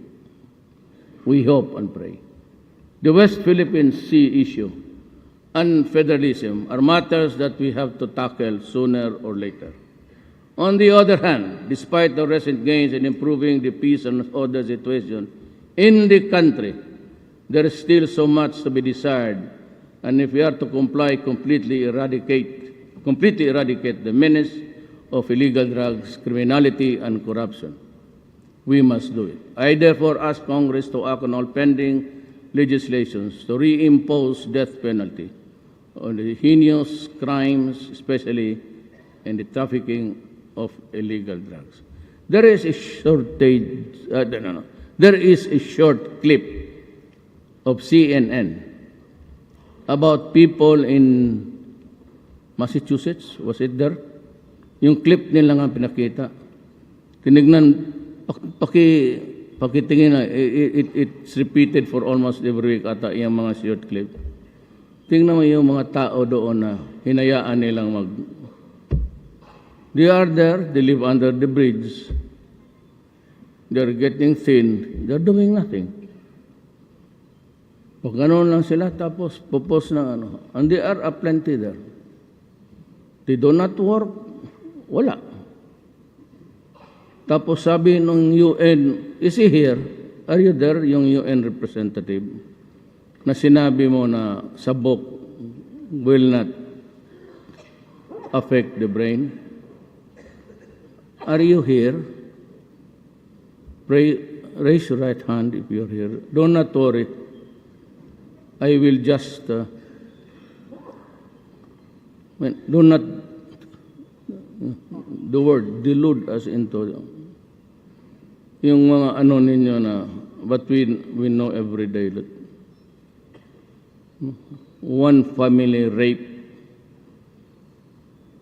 We hope and pray. The West Philippine Sea issue and federalism are matters that we have to tackle sooner or later. On the other hand, despite the recent gains in improving the peace and order situation in the country, there is still so much to be desired. And if we are to completely eradicate the menace of illegal drugs, criminality, and corruption, we must do it. I therefore ask Congress to act on all pending legislations to reimpose death penalty on the heinous crimes, especially in the trafficking of illegal drugs. There is a There is a short clip of CNN about people in Massachusetts. Was it there? Yung clip nila nga pinakita. Tinignan, pakitingin na, it's repeated for almost every week ata yung mga short clip. Tingnan mo yung mga tao doon na hinayaan nilang They are there, they live under the bridge. They're getting thin, they're doing nothing. Pag gano'n lang sila, tapos pupos na and they are aplenty there. They do not work, wala. Tapos sabi ng UN, is he here? Are you there, yung UN representative? Na sinabi mo na sabok will not affect the brain. Are you here? Raise your right hand if you're here. Do not worry. I will just do not the word delude us into yung mga ano ninyo na but we know every day that one family rape,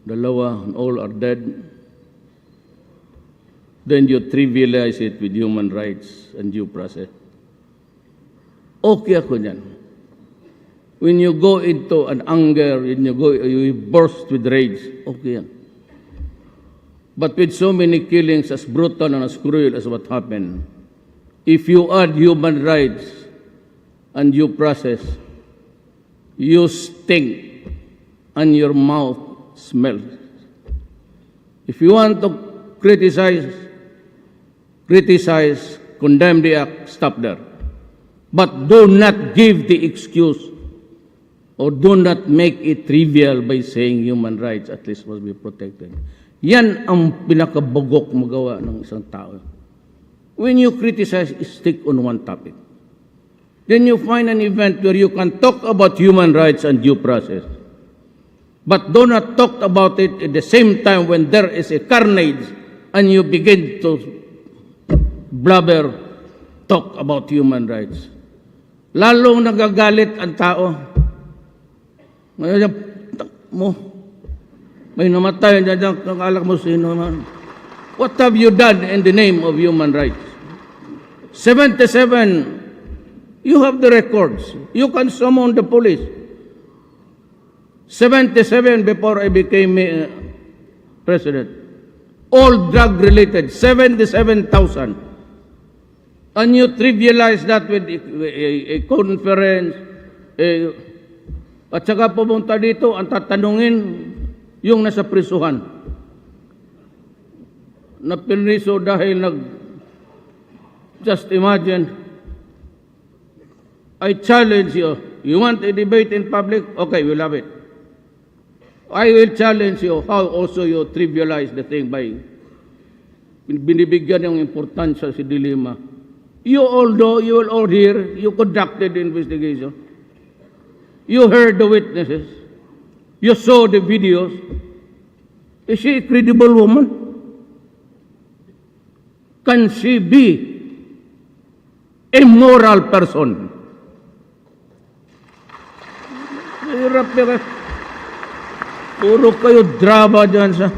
dalawa, all are dead. Then you trivialize it with human rights and due process. Okay ako dyan. When you go into an anger, you burst with rage, okay yan. But with so many killings as brutal and as cruel as what happened, if you add human rights and due process, you stink and your mouth smells. If you want to criticize, condemn the act, stop there. But do not give the excuse or do not make it trivial by saying human rights at least must be protected. Yan ang pinakabugok magawa ng isang tao. When you criticize, stick on one topic. Then you find an event where you can talk about human rights and due process. But do not talk about it at the same time when there is a carnage and you begin to blabber, talk about human rights. lalong nagagalit ang tao. Ngayon, may namatay, nakala mo sino man. What have you done in the name of human rights? 77, you have the records. You can summon the police. 77 before I became president. All drug-related, 77,000. And you trivialize that with a conference. At saka pumunta dito, ang tatanungin yung nasa prisuhan. Na pinriso dahil just imagine, I challenge you. You want a debate in public? Okay, we'll have it. I will challenge you how also you trivialize the thing by binibigyan ng importansya si dilema. You will all hear, you conducted the investigation. You heard the witnesses. You saw the videos. Is she a credible woman? Can she be a moral person? Hirap yan. Puro kayo drama dyan sa...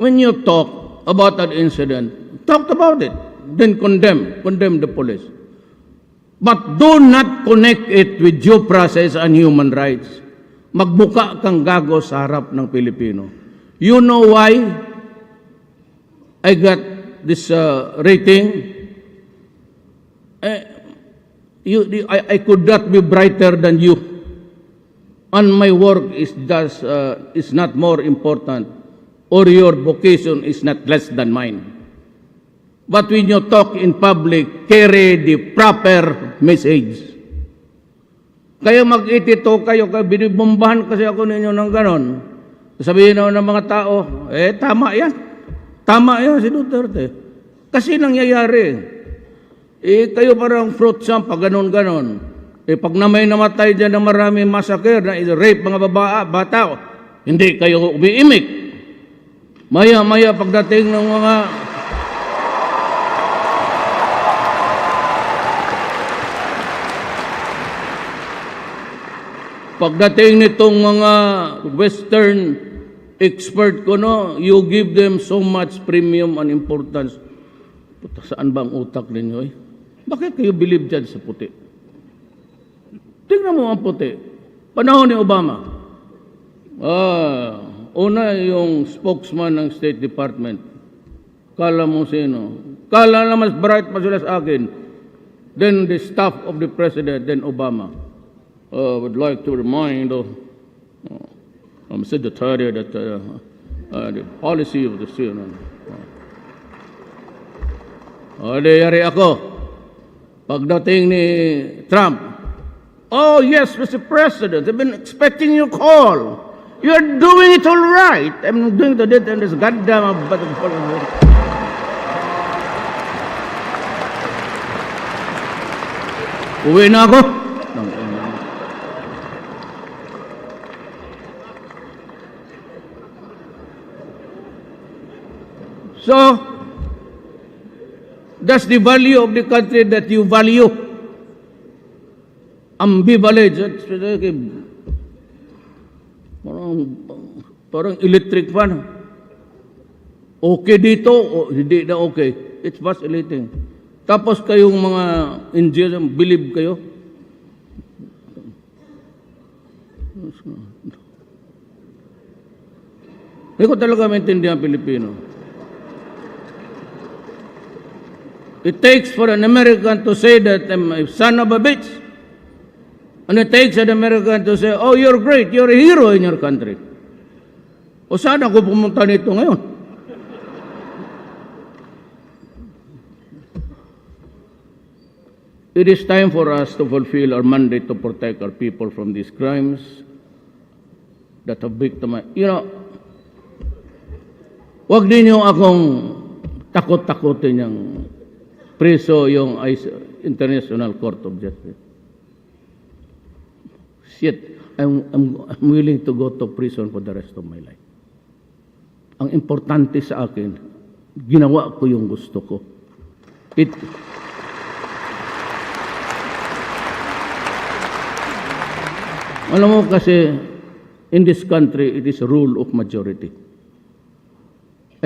When you talk about that incident, talk about it, then condemn the police. But do not connect it with due process and human rights. Magbuka kang gago sa harap ng Pilipino. You know why I got this rating? I could not be brighter than you. And my work is not more important, or your vocation is not less than mine. But when you talk in public, carry the proper message. Kaya mag-itito kayo, binibombahan kasi ako ninyo ng ganon. Sabihin na ng mga tao, tama yan. Tama yan si Duterte. Kasi nangyayari. Kayo parang fruit samp, ganon-ganon. Pag na may namatay dyan na marami massacre, na rape mga bata, hindi kayo umiimik. Maya-maya pagdating ng mga... Pagdating nitong mga Western expert ko, no, you give them so much premium and importance. Puta, saan ba ang utak ninyo eh? Bakit kayo believe dyan sa puti? Tingnan mo ang puti. Panahon ni Obama. Una yung spokesman ng State Department. Kala mo sino? Kala na mas bright pa sila sa akin. Then the staff of the President, then Obama. Would like to remind Mr. Duterte that the policy of the Senate. Yari ako. Pagdating ni Trump, oh yes, Mr. President, I've been expecting your call. You're doing it all right. I'm doing the dead and this goddamn uwi na ako. So, that's the value of the country that you value. Ambivalent. Parang electric fan. Okay dito, o hindi na okay. It's vacillating. Tapos kayong mga Indians, believe kayo. Hindi ko talaga maintindihan Pilipino. It takes for an American to say that I'm a son of a bitch. And it takes an American to say, oh, you're great, you're a hero in your country. O saan ako pumunta nito ngayon? It is time for us to fulfill our mandate to protect our people from these crimes that have victimized. You know, wag ninyo akong takot-takotin yung preso yung International Court of Justice. Shit, I'm willing to go to prison for the rest of my life. ang importante sa akin, ginawa ko yung gusto ko. Alam mo kasi, in this country, it is a rule of majority.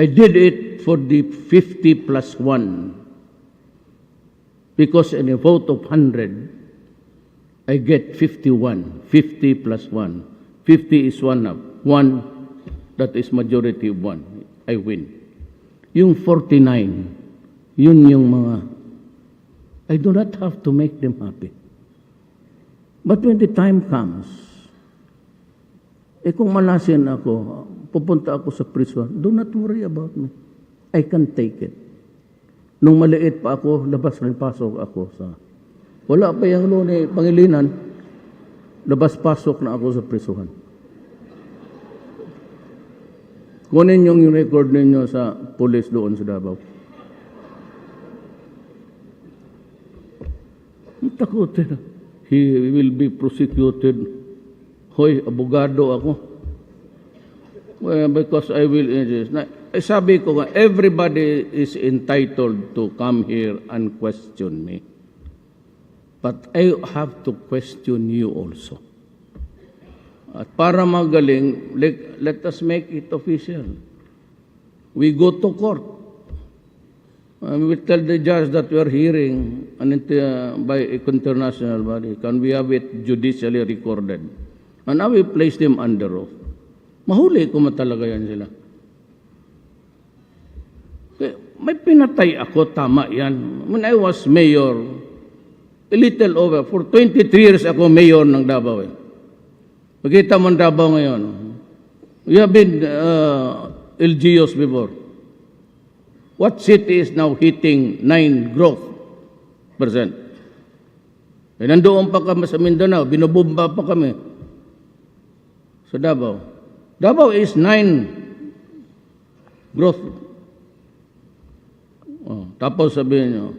I did it for the 50 plus 1. Because in a vote of 100, I get 51. 50 plus 1. 50 is 1 up. 1, that is majority of 1. I win. Yung 49, yun yung mga, I do not have to make them happy. But when the time comes, kung malasin ako, pupunta ako sa prison, do not worry about me. I can take it. Nung maliit pa ako, labas rin pasok ako sa, wala pa yung Lone, Pangilinan, labas-pasok na ako sa prisuhan. Kunin yung record ninyo sa police doon sa Davao. Takutin na. He will be prosecuted. Hoy, abogado ako. Well, because I will insist. Sabi ko nga, everybody is entitled to come here and question me. But I have to question you also. At para magaling, let us make it official. We go to court. We tell the judge that we are hearing by a international body. Can we have it judicially recorded? And I will place them under oath. Mahuli ko matalaga yan sila. May pinatay ako, tama yan. When I was mayor, a little over, for 23 years ako mayor ng Davao. Makita mo ang Davao ngayon. We have been LGUs before. What city is now hitting 9 growth percent? Nandoon pa kami sa Mindanao, binubumba pa kami sa Davao. Davao is 9 growth. Tapos sabihin nyo,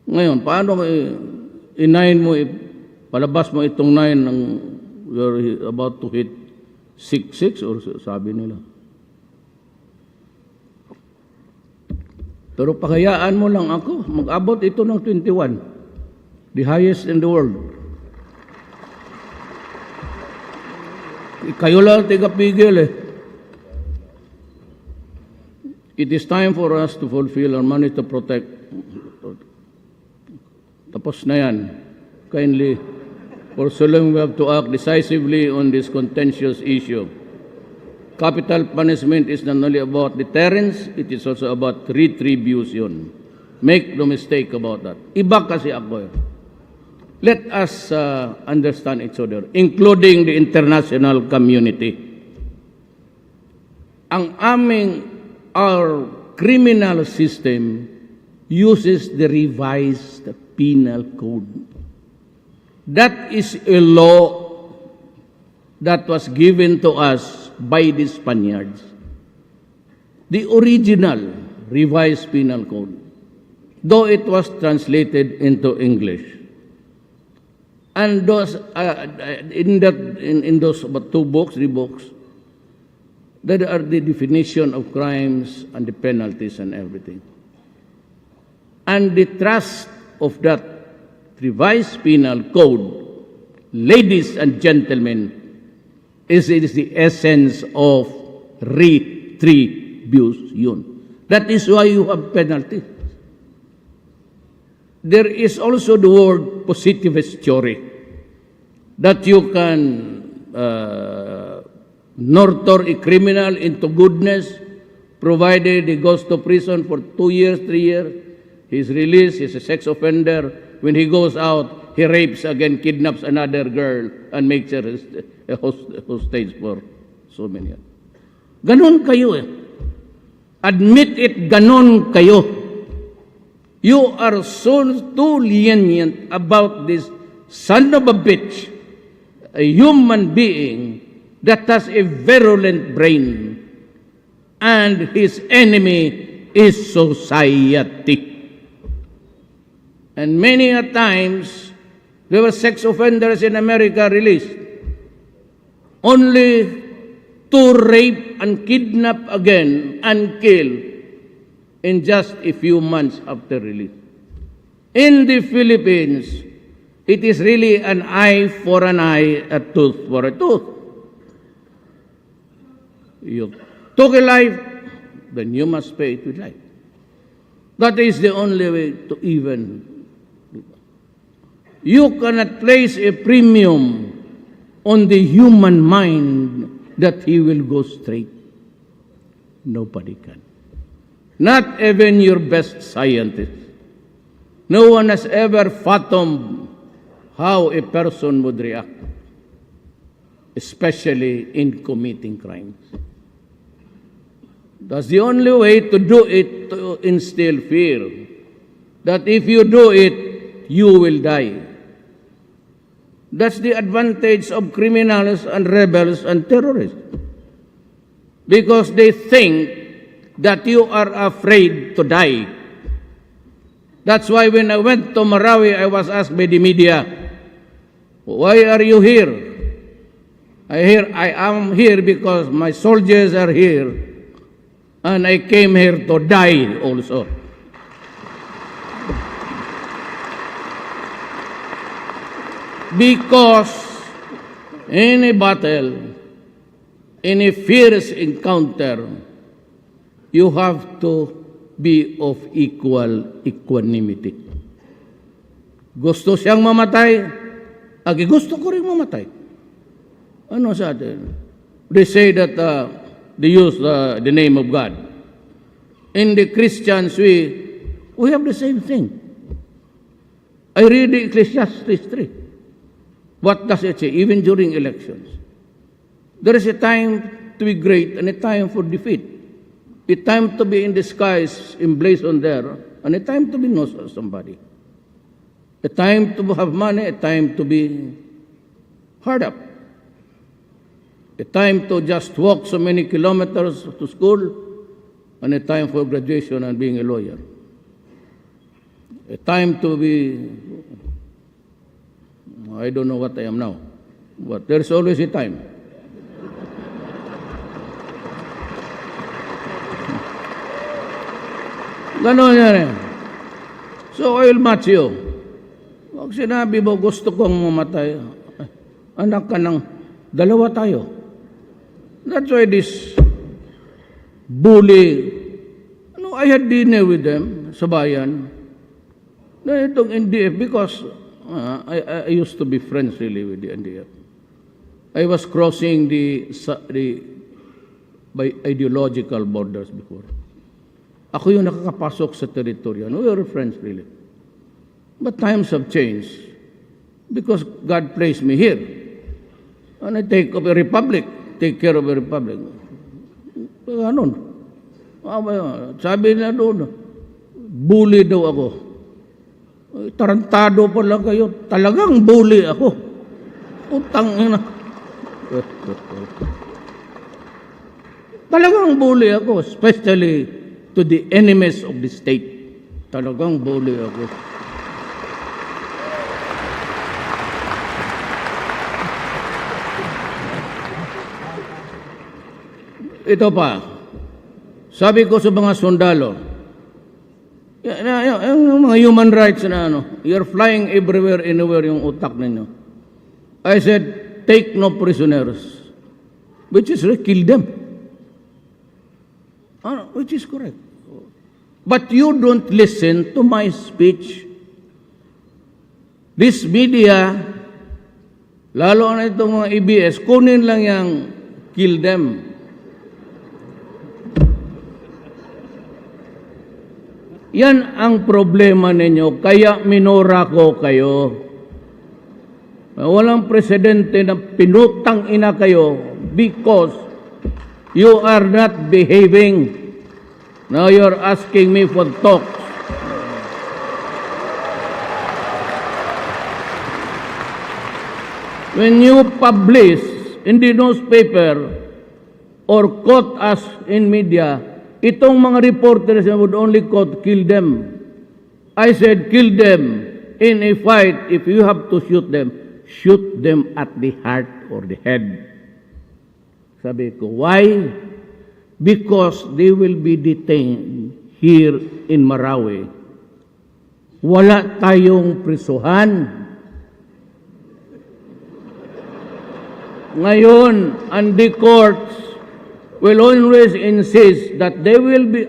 ngayon, paano i-9 mo, palabas mo itong 9 ng you're about to hit 6 or sabi nila. Pero pakayaan mo lang ako, mag-abot ito ng 21. The highest in the world. Kayo lang tigapigil eh. It is time for us to fulfill our money to protect. Tapos na yan. Kindly, for so long we have to act decisively on this contentious issue. Capital punishment is not only about deterrence, it is also about retribution. Make no mistake about that. Iba kasi ako eh. Let us understand each other, including the international community. Our criminal system uses the revised penal code. That is a law that was given to us by the Spaniards. The original revised penal code, though it was translated into English. And those, in those about 2 books, 3 books, there are the definition of crimes and the penalties and everything. And the thrust of that revised penal code, ladies and gentlemen, is the essence of retribution. That is why you have penalty. There is also the word positivist theory, that you can nurture a criminal into goodness, provided he goes to prison for 2 years, 3 years. He's released, he's a sex offender. When he goes out, he rapes again, kidnaps another girl, and makes her a hostage for so many years. Ganon kayo eh. Admit it, ganon kayo. You are so too lenient about this son of a bitch, a human being that has a virulent brain, and his enemy is society. And many a times, there were sex offenders in America released. Only to rape and kidnap again and kill in just a few months after release. In the Philippines, it is really an eye for an eye, a tooth for a tooth. You took a life, then you must pay it with life. That is the only way to even. You cannot place a premium on the human mind that he will go straight. Nobody can. Not even your best scientist. No one has ever fathomed how a person would react, especially in committing crimes. That's the only way to do it, to instill fear. That if you do it, you will die. That's the advantage of criminals and rebels and terrorists. Because they think that you are afraid to die. That's why when I went to Marawi, I was asked by the media, why are you here? I am here because my soldiers are here. And I came here to die also. Because in a battle, in a fierce encounter, you have to be of equal equanimity. Gusto siyang mamatay, agi gusto ko rin mamatay. Ano sa atin? They say that they use the name of God. In the Christians, we have the same thing. I read the Ecclesiastes 3. What does it say? Even during elections. There is a time to be great and a time for defeat. A time to be in disguise, emblazoned there, and a time to be known as somebody. A time to have money, a time to be hard up. A time to just walk so many kilometers to school, and a time for graduation and being a lawyer. A time to be, I don't know what I am now, but there's always a time. Ganon yan eh. So I will match you. Pag sinabi mo, gusto kong mamatay, anak ka ng dalawa tayo. That's why this bully, I had dinner with them sa bayan. Na itong NDF, because I used to be friends really with the NDF. I was crossing the by ideological borders before. Ako yung nakakapasok sa teritoryo. We were friends really. But times have changed because God placed me here. And I take care of a republic. Ganon. Sabi na doon, bully daw ako. Tarantado pa lang kayo. Talagang bully ako. Utang ina. Talagang bully ako, especially to the enemies of the state. Talagang bully ako. Ito pa, sabi ko sa mga sundalo, yung mga human rights na you're flying everywhere, anywhere yung utak ninyo. I said, take no prisoners, which is kill them. Which is correct. But you don't listen to my speech. This media, lalo na itong mga EBS, kunin lang yung kill them. Yan ang problema ninyo, kaya minura ko kayo. Walang presidente na pinutang ina kayo because you are not behaving. Now you're asking me for talks. When you publish in the newspaper or quote us in media, itong mga reporters would only quote, kill them. I said, kill them. In a fight, if you have to shoot them at the heart or the head. Sabi ko, why? Because they will be detained here in Marawi. Wala tayong prisuhan. Ngayon, and the courts will always insist that they will be,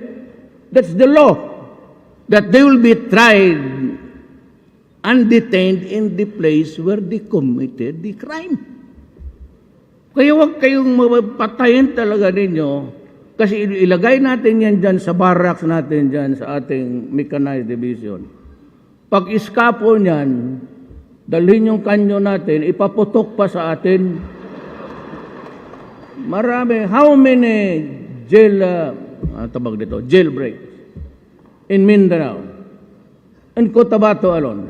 that's the law, that they will be tried and detained in the place where they committed the crime. Kaya huwag kayong mapatayin talaga ninyo, kasi ilagay natin yan dyan sa barracks natin dyan sa ating mechanized division. Pag iskapo niyan, dalhin yung kanyo natin, ipaputok pa sa atin. Marami, how many jailbreaks in Mindanao and Cotabato alone?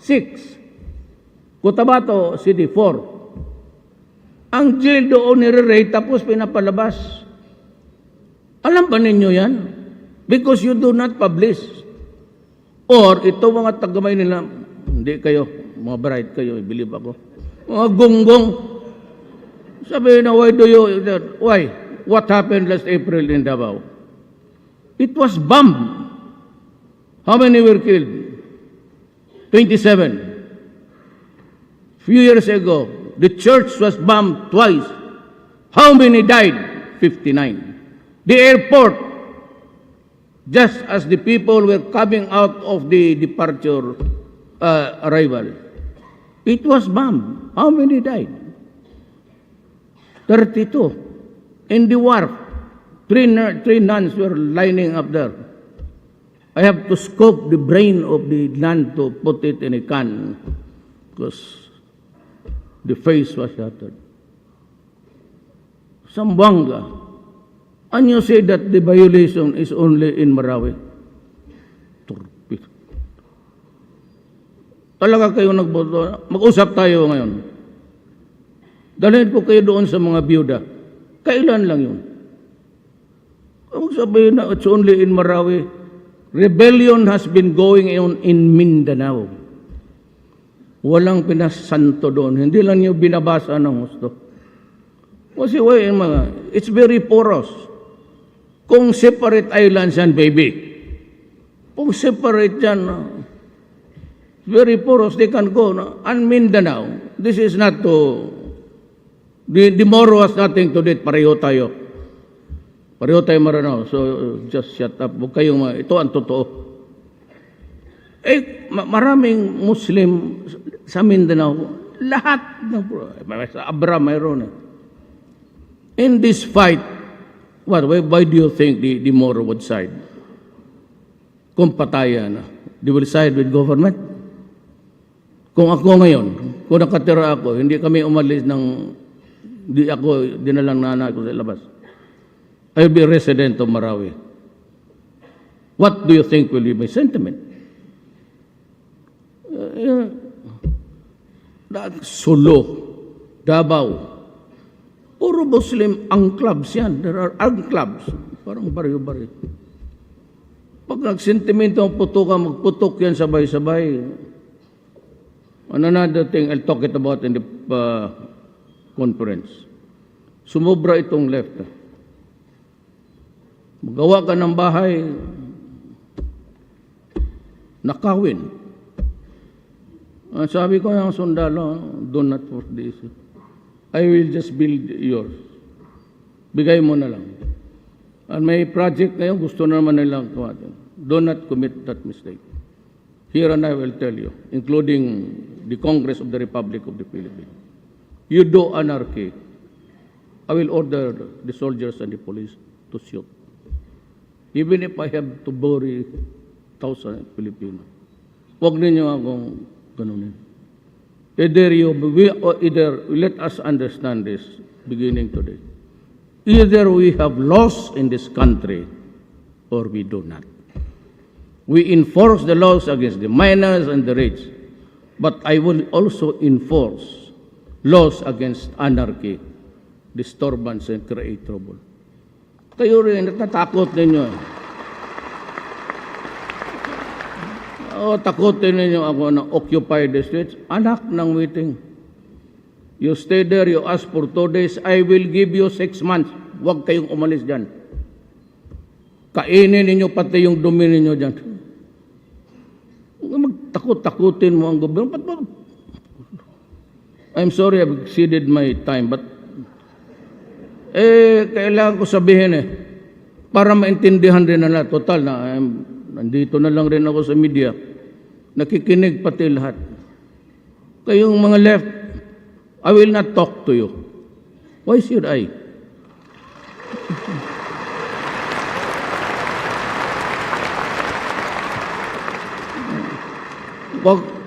6. Cotabato City, 4. Ang jail doon nire-rate tapos pinapalabas. Alam ba ninyo yan? Because you do not publish. Or ito mga tagamay nila, hindi kayo, mga bright kayo, believe ako. Mga gonggong. Sabi na, why? What happened last April in Davao? It was bombed. How many were killed? 27. Few years ago, the church was bombed twice. How many died? 59. The airport, just as the people were coming out of the departure arrival, it was bombed. How many died? 32. In the wharf, three nuns were lining up there. I have to scoop the brain of the nun to put it in a can because the face was shattered. Zamboanga. And you say that the violation is only in Marawi. Turpid. Talaga kayo nagboto. Mag-usap tayo ngayon. Dalhin ko kayo doon sa mga biyuda. Kailan lang yun? Kung sabihin na it's only in Marawi, rebellion has been going on in Mindanao. Walang pinasanto doon. Hindi lang nyo binabasa ng gusto. Kasi it's very porous. Kung separate islands yan, baby. Kung separate yan, very porous, they can go. And Mindanao, this is not to... The Moro has nothing to do it. Pareho tayo. Pareho tayo Maranao. So, just shut up. Huwag kayong ito ang totoo. Maraming Muslim sa Mindanao, lahat sa Abra mayroon. In this fight, why do you think the Moro would side? Kung patayan, they will side with government? Kung ako ngayon, kung nakatira ako, hindi kami umalis ng, dinalang nanay ko sa labas. I will be a resident of Marawi. What do you think will be my sentiment? Solo, Davao, puro Muslim ang clubs yan. There are clubs. Parang baryo-baryo. Pag nagsentimento ang putukan, magputok yan sabay-sabay. Another thing I'll talk it about in the conference. Sumobra itong left. Magawa ka ng bahay, nakawin. Sabi ko ng sundalo, do not force this. I will just build yours. Bigay mo na lang. And may project ngayon, gusto na naman nilang kumatin. Do not commit that mistake. Here and I will tell you, including the Congress of the Republic of the Philippines. You do anarchy, I will order the soldiers and the police to shoot. Even if I have to bury 1,000 Filipino. Huwag ninyo akong ganunin. Either let us understand this beginning today. Either we have laws in this country or we do not. We enforce the laws against the minors and the rich, but I will also enforce laws against anarchy, disturbance, and create trouble. Kayo rin, natatakot ninyo. Takutin ninyo ako na occupy the streets. Anak ng waiting. You stay there, you ask for 2 days, I will give you 6 months. Huwag kayong umalis dyan. Kainin ninyo pati yung dumi ninyo dyan. Magtakot-takutin mo ang gobyerno. I'm sorry, I've exceeded my time, but kailangan ko sabihin para maintindihan rin na total na nandito na lang rin ako sa media, nakikinig pati lahat. Kayong mga left, I will not talk to you. Why should I?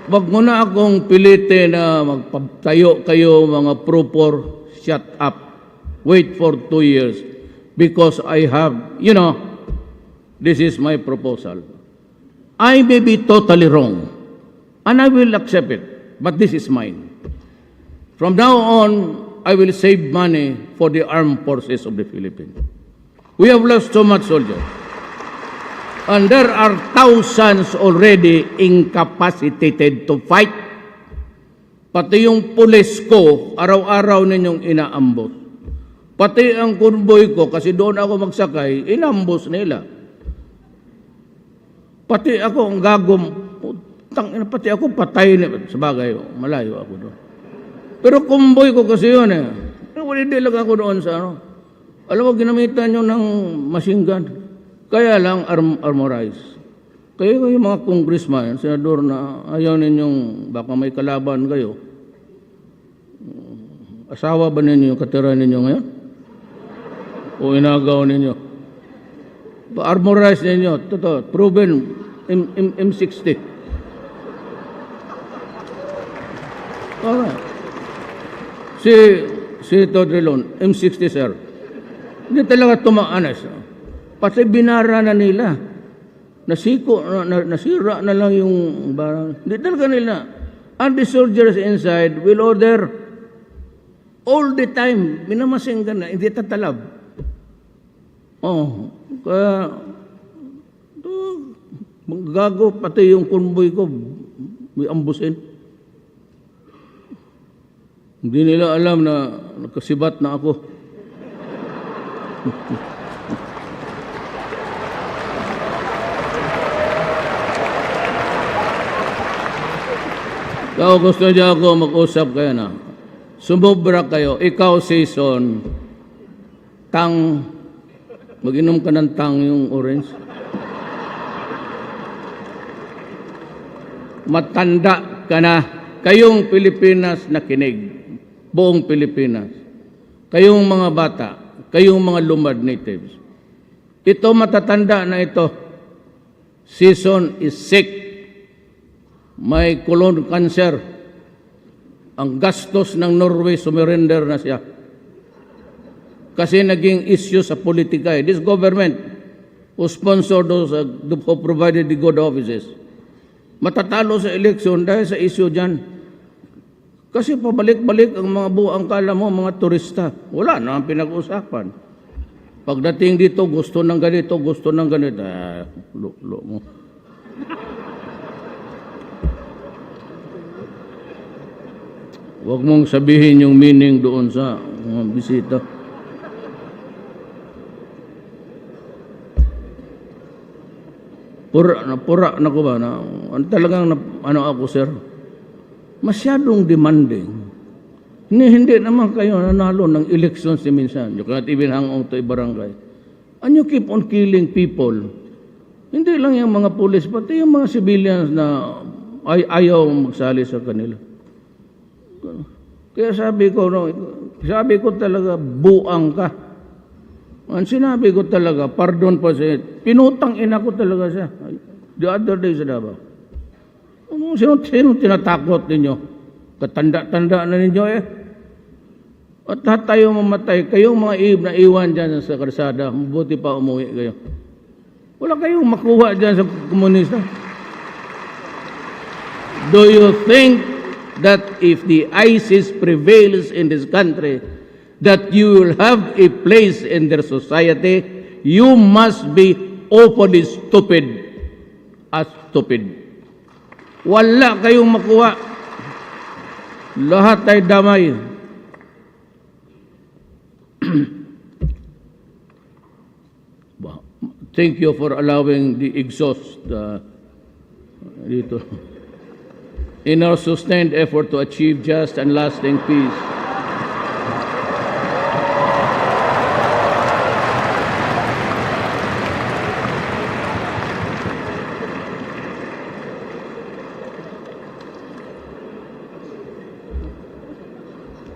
Wag mo na akong pilitin na magpatayo kayo mga pro-poor, shut up. Wait for 2 years. Because I have, this is my proposal. I may be totally wrong, and I will accept it, but this is mine. From now on, I will save money for the armed forces of the Philippines. We have lost so much soldiers. And there are thousands already incapacitated to fight. Pati yung pulis ko, araw-araw ninyong inaambos. Pati ang convoy ko, kasi doon ako magsakay, inambos nila. Pati ako ang gagom, pati ako patay na, sabagay, malayo ako doon. Pero convoy ko kasi yun Hindi lang ako doon sa Alam mo, ginamitan nyo ng machine gun. Kaya lang armorized. Kaya yung mga congressman, senador na ayaw ninyong baka may kalaban kayo. Asawa ba ninyo yung katira ninyo ngayon? O inagaw ninyo? Pa-armorize ninyo. Totoo, proven M60. Alright. Si Todrilon, M60 sir. Hindi talaga tumaanas. Pati binara na nila. Nasira na lang yung barang. Hindi talaga nila. And the soldiers inside will order all the time. Minamasinggan na. Hindi tatalab. Kaya gago pati yung convoy ko may ambusin. Hindi nila alam na nakasibat na ako. Kung gusto niya ako mag-usap kayo na, sumubra kayo, ikaw season, mag-inom ka ng yung orange. Matanda ka na, kayong Pilipinas na kinig, buong Pilipinas, kayong mga bata, kayong mga lumad natives. Ito matatanda na ito, season is sick. May colon cancer. Ang gastos ng Norway, sumurrender na siya. Kasi naging issue sa politika. This government who sponsored those, who provided the good offices, matatalo sa eleksyon dahil sa issue dyan. Kasi pabalik-balik ang mga buang kala mo, mga turista. Wala na ang pinag-usapan. Pagdating dito, gusto ng ganito, gusto ng ganito. Lo mo. Huwag mong sabihin yung meaning doon sa mga bisita. Pura na ko ba? Talagang ako, sir? Masyadong demanding. Hindi naman kayo nanalo ng elections minsan. You cannot even hang on to a barangay. And you keep on killing people. Hindi lang yung mga pulis, pati yung mga civilians na ayaw magsali sa kanila. Kaya sabi ko talaga, buang ka. Ang sinabi ko talaga, pardon po siya, pinutang ina ko talaga siya. The other day sa Davao. Sino tinatakot ninyo? Katanda-tanda na ninyo At lahat tayo mamatay. Kayong mga na iwan dyan sa karsada, mabuti pa umuwi kayo. Wala kayong makuha dyan sa komunista. Do you think that if the ISIS prevails in this country, that you will have a place in their society? You must be awfully stupid. As stupid. Wala kayong makuha. Lahat ay damay. Thank you for allowing the exhaust dito. In our sustained effort to achieve just and lasting peace,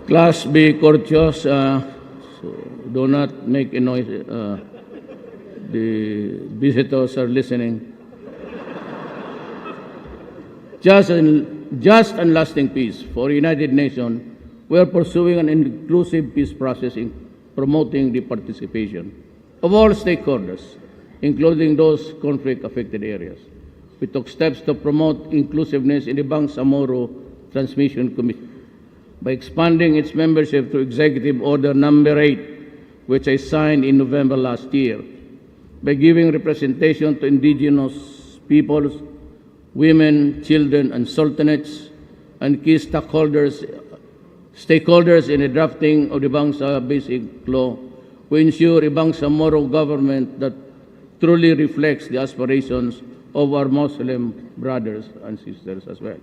Class, be courteous. So do not make a noise. The visitors are listening. Just and lasting peace. For United Nations, we are pursuing an inclusive peace process in promoting the participation of all stakeholders, including those conflict-affected areas. We took steps to promote inclusiveness in the Bangsamoro Transmission Commission by expanding its membership through Executive Order Number 8, which I signed in November last year, by giving representation to indigenous peoples, women, children, and sultanates, and key stakeholders in the drafting of the Bangsa Basic Law. We ensure a Bangsamoro government that truly reflects the aspirations of our Muslim brothers and sisters as well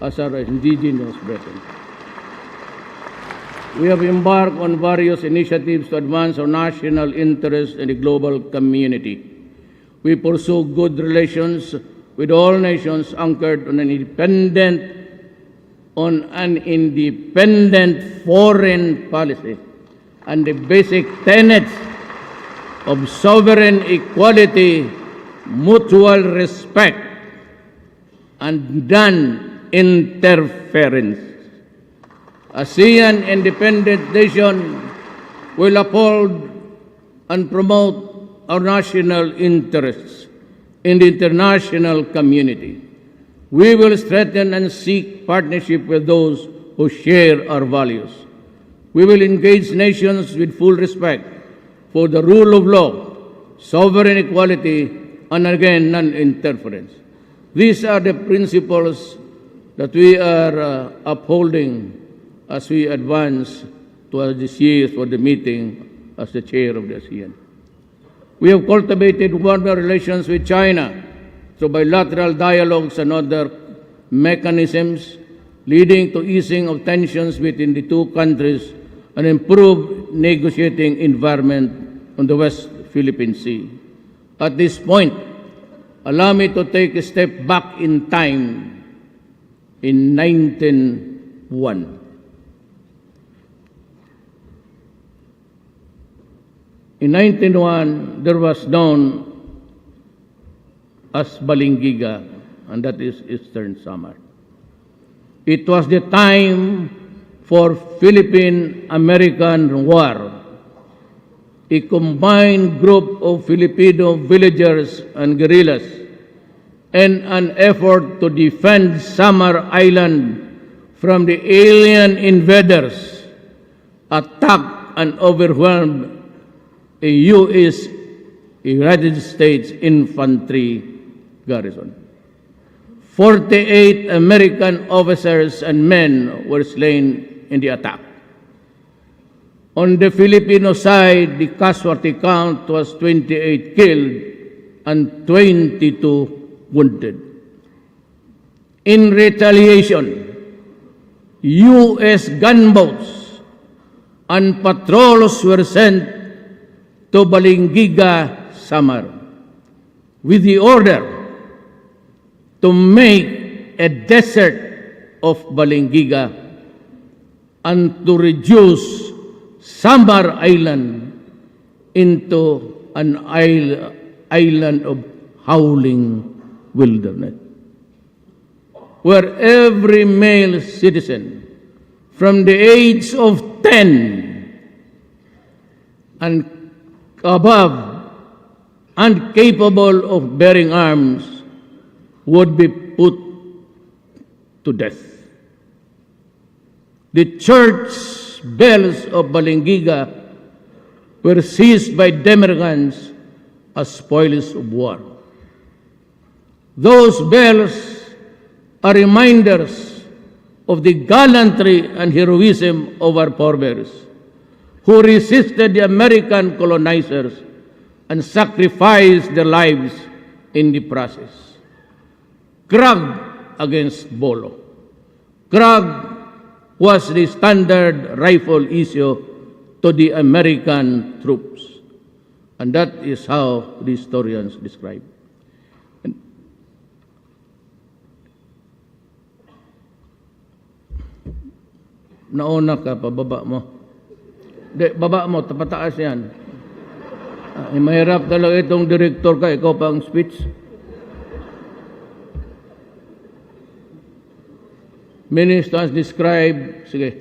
as our indigenous brethren. We have embarked on various initiatives to advance our national interests in the global community. We pursue good relations with all nations anchored on an independent foreign policy and the basic tenets of sovereign equality, mutual respect, and non-interference. ASEAN independent nation will uphold and promote our national interests in the international community. We will strengthen and seek partnership with those who share our values. We will engage nations with full respect for the rule of law, sovereign equality, and again, non-interference. These are the principles that we are upholding as we advance towards this year for the meeting as the chair of the ASEAN. We have cultivated warmer relations with China through bilateral dialogues and other mechanisms, leading to easing of tensions between the two countries and improved negotiating environment on the West Philippine Sea. At this point, allow me to take a step back in time in 1901. In 1901, there was known as Balingiga, and that is Eastern Samar. It was the time for Philippine-American War, a combined group of Filipino villagers and guerrillas, and an effort to defend Samar Island from the alien invaders, attacked and overwhelmed a U.S. United States infantry garrison. 48 American officers and men were slain in the attack. On the Filipino side, the casualty count was 28 killed and 22 wounded. In retaliation, U.S. gunboats and patrols were sent to Balingiga, Samar, with the order to make a desert of Balingiga and to reduce Samar Island into an island of howling wilderness, where every male citizen from the age of 10 and above and capable of bearing arms would be put to death. The church bells of Balingiga were seized by Demergans as spoils of war. Those bells are reminders of the gallantry and heroism of our forebears, who resisted the American colonizers and sacrificed their lives in the process. Krag against Bolo. Krag was the standard rifle issue to the American troops. And that is how the historians describe. Nauna ka, pababa mo. Baba mo, tapataas yan. Mahirap talaga itong director ka, ikaw pa ang speech. Ministers describe, sige,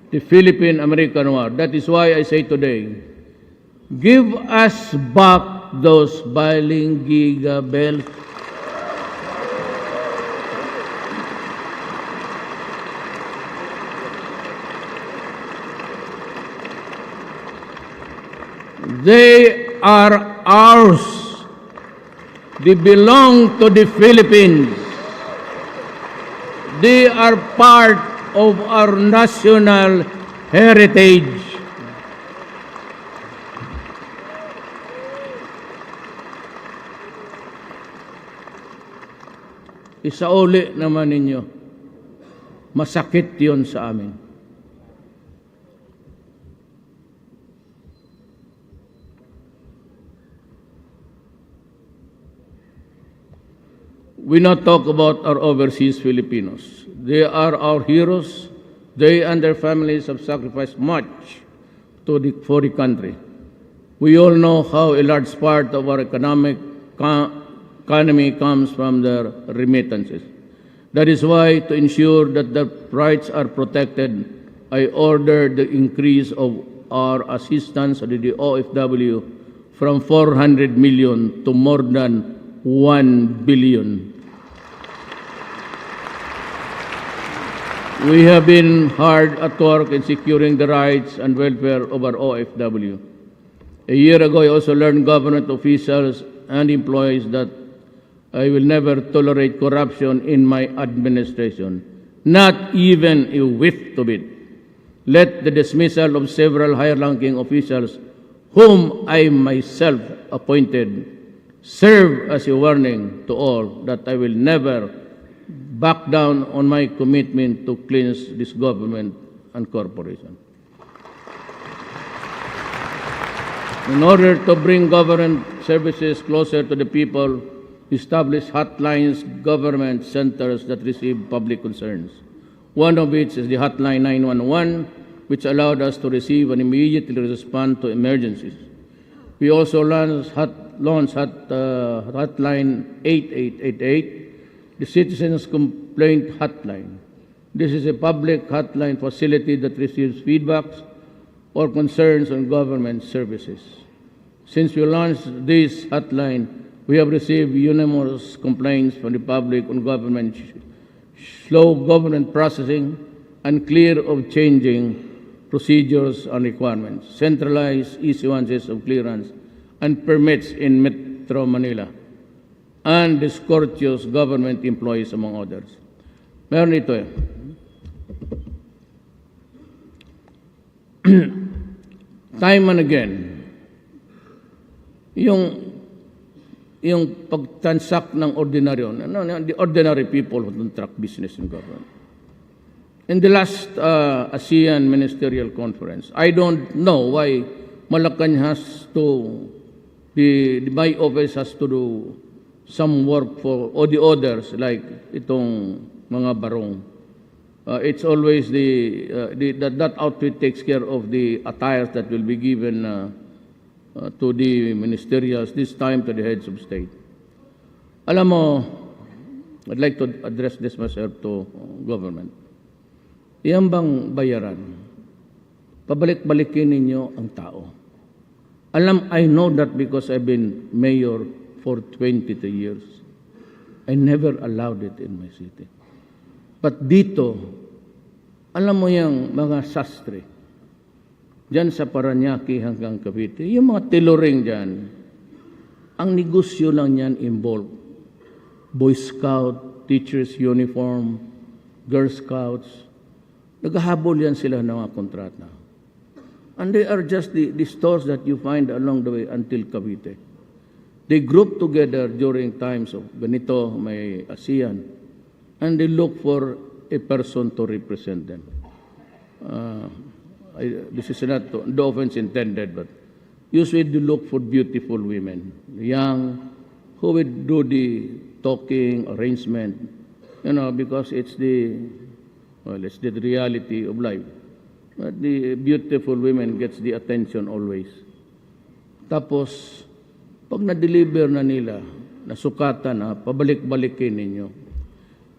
the Philippine-American War. That is why I say today, give us back those biling gigabels. They are ours. They belong to the Philippines. They are part of our national heritage. Isauli naman ninyo, masakit yun sa amin. We not talk about our overseas Filipinos. They are our heroes. They and their families have sacrificed much for the country. We all know how a large part of our economy comes from their remittances. That is why, to ensure that their rights are protected, I ordered the increase of our assistance to the OFW from 400 million to more than 1 billion. We have been hard at work in securing the rights and welfare of our OFW. A year ago, I also learned government officials and employees that I will never tolerate corruption in my administration, not even a whiff of it. Let the dismissal of several higher-ranking officials whom I myself appointed serve as a warning to all that I will never back down on my commitment to cleanse this government and corporation. In order to bring government services closer to the people, establish hotlines, government centers that receive public concerns. One of which is the hotline 911, which allowed us to receive and immediately respond to emergencies. We also launched hotline 8888, the Citizens Complaint Hotline. This is a public hotline facility that receives feedbacks or concerns on government services. Since we launched this hotline, we have received numerous complaints from the public on government slow government processing, unclear of changing procedures and requirements, centralized issuances of clearance and permits in Metro Manila, and discourteous government employees, among others. Meron ito eh. Time and again, yung pagtransact ng ordinaryo, the ordinary people who contract business in government. In the last ASEAN Ministerial Conference, I don't know why Malacan has to, my office has to do some work for all the others, like itong mga barong. It's always that outfit takes care of the attires that will be given to the ministerials, this time to the heads of state. Alam mo, I'd like to address this myself to government. Iyan bang bayaran? Pabalik-balikin ninyo ang tao. I know that because I've been mayor for 22 years. I never allowed it in my city. But dito, alam mo yung mga sastre, dyan sa Paranaque hanggang Cavite, yung mga tiluring dyan, ang negosyo lang yan involved. Boy Scout, teacher's uniform, Girl Scouts, naghahabol yan sila ng mga kontrata. And they are just the stores that you find along the way until Cavite. They group together during times of ganito, may ASEAN, and they look for a person to represent them. This is not no offense intended, but usually they look for beautiful women, young, who would do the talking, arrangement, because it's the reality of life. But the beautiful women gets the attention always. Tapos, pag na-deliver na nila, nasukatan na, pabalik-balikin ninyo.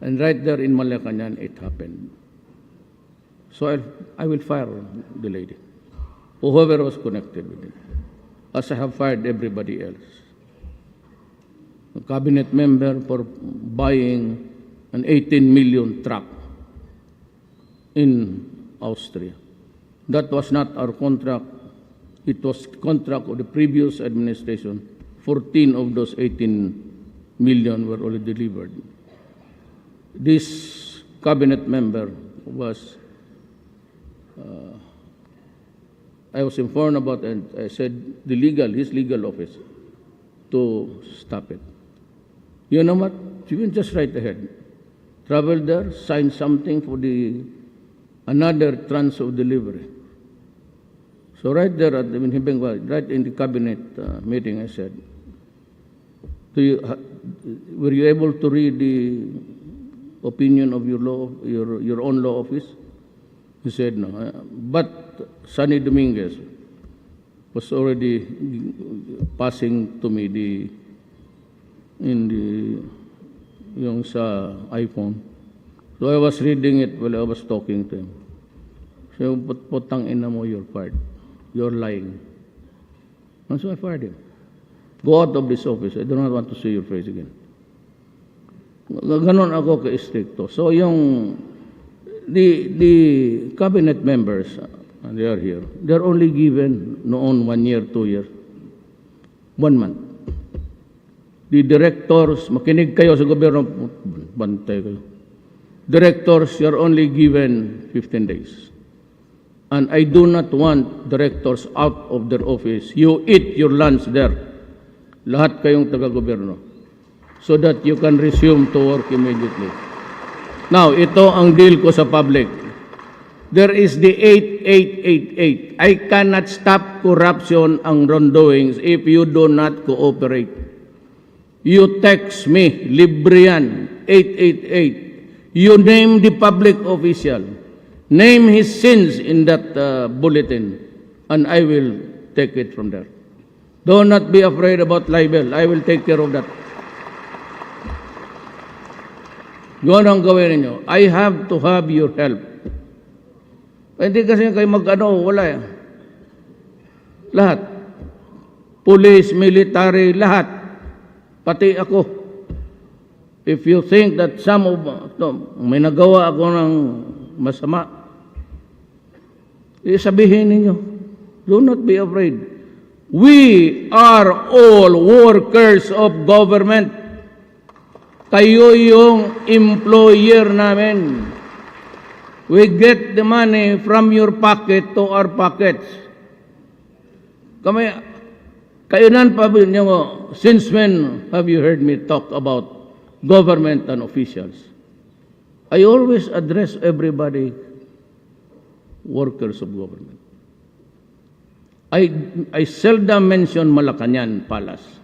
And right there in Malacanang, it happened. So I will fire the lady, whoever was connected with it, as I have fired everybody else. A cabinet member for buying an 18 million truck in Austria. That was not our contract. It was contract of the previous administration. 14 of those 18 million were already delivered. This cabinet member was, I was informed about, and I said his legal office, to stop it. You know what? You can just right ahead. Travel there, sign something for another tranche of delivery. So right there at right in the cabinet meeting, I said, were you able to read the opinion of your own law office? He said no. But Sunny Dominguez was already passing to me yung sa iPhone. So I was reading it while I was talking to him. So, putang ina mo, you're fired. You're lying. And so I fired him. Go out of this office. I do not want to see your face again. Ganon ako ka-stricto. So the cabinet members, and they are here, they're only given noon 1 year, 2 years, 1 month. The directors, makinig kayo sa gobyerno, bantay kayo. Directors, you're only given 15 days. And I do not want directors out of their office. You eat your lunch there. Lahat kayong taga-gobyerno. So that you can resume to work immediately. Now, ito ang deal ko sa public. There is the 8888. I cannot stop corruption and wrongdoings if you do not cooperate. You text me, libre yan, 888. You name the public official. Name his sins in that bulletin, and I will take it from there. Do not be afraid about libel. I will take care of that. Yun ang gawin ninyo. I have to have your help. Hindi kasi kayo wala eh. Lahat. Police, military, lahat. Pati ako. If you think that may nagawa ako ng masama, sabihin ninyo. Do not be afraid. We are all workers of government. Kayo yung employer namin. We get the money from your pocket to our pockets. Kayo nan pa nyo, since when have you heard me talk about government and officials? I always address everybody, workers of government. I seldom mention Malacanang Palace.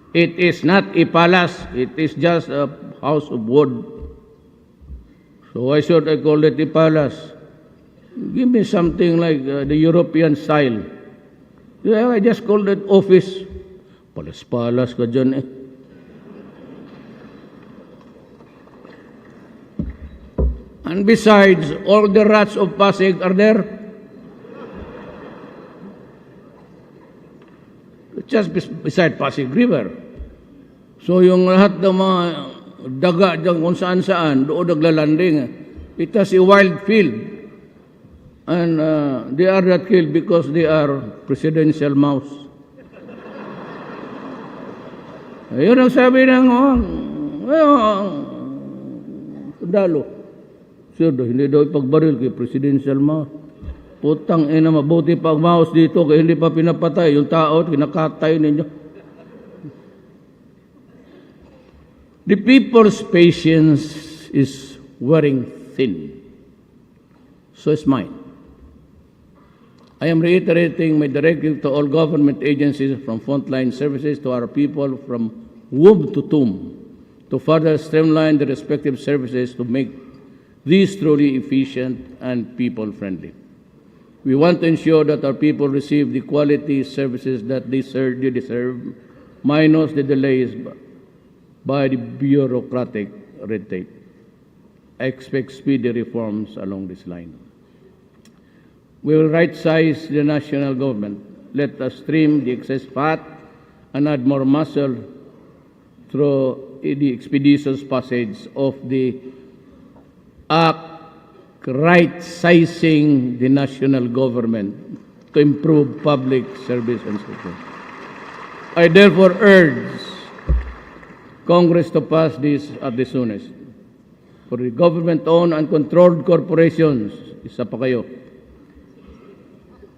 It is not a palace, it is just a house of wood. So why should I call it a palace? Give me something like the European style. Yeah, I just called it office. Palas-palas ka dyan eh. And besides, all the rats of Pasig are there. Just beside Pasig River. So yung lahat ng mga daga dyan kung saan-saan, doon naglalanding. It has a wild field. And they are not killed because they are presidential mouse. Ayun ang sabi ng sundalo. Sir, hindi daw ipagbaril kay presidential mouse. Putang ina, mabuti pa ang mouse dito kaya hindi pa pinapatay. Yung tao, kinakatay ninyo. The people's patience is wearing thin. So is mine. I am reiterating my directive to all government agencies from frontline services to our people from womb to tomb to further streamline the respective services to make these truly efficient and people-friendly. We want to ensure that our people receive the quality services that they deserve, minus the delays by the bureaucratic red tape. I expect speedy reforms along this line. We will right-size the national government. Let us trim the excess fat and add more muscle through the expeditious passage of the Act right-sizing the national government to improve public service and support. I therefore urge Congress to pass this at the soonest. For the government-owned and controlled corporations, isa pa kayo,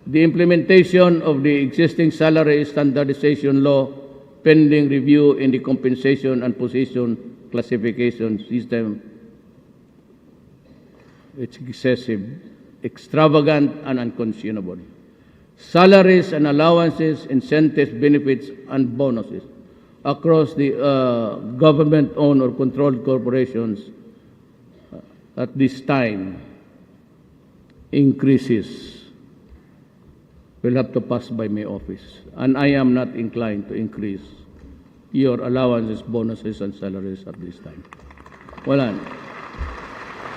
the implementation of the existing salary standardization law pending review in the compensation and position classification system. It's excessive, extravagant, and unconscionable. Salaries and allowances, incentives, benefits, and bonuses across the government-owned or controlled corporations at this time increases will have to pass by my office. And I am not inclined to increase your allowances, bonuses, and salaries at this time. Wala.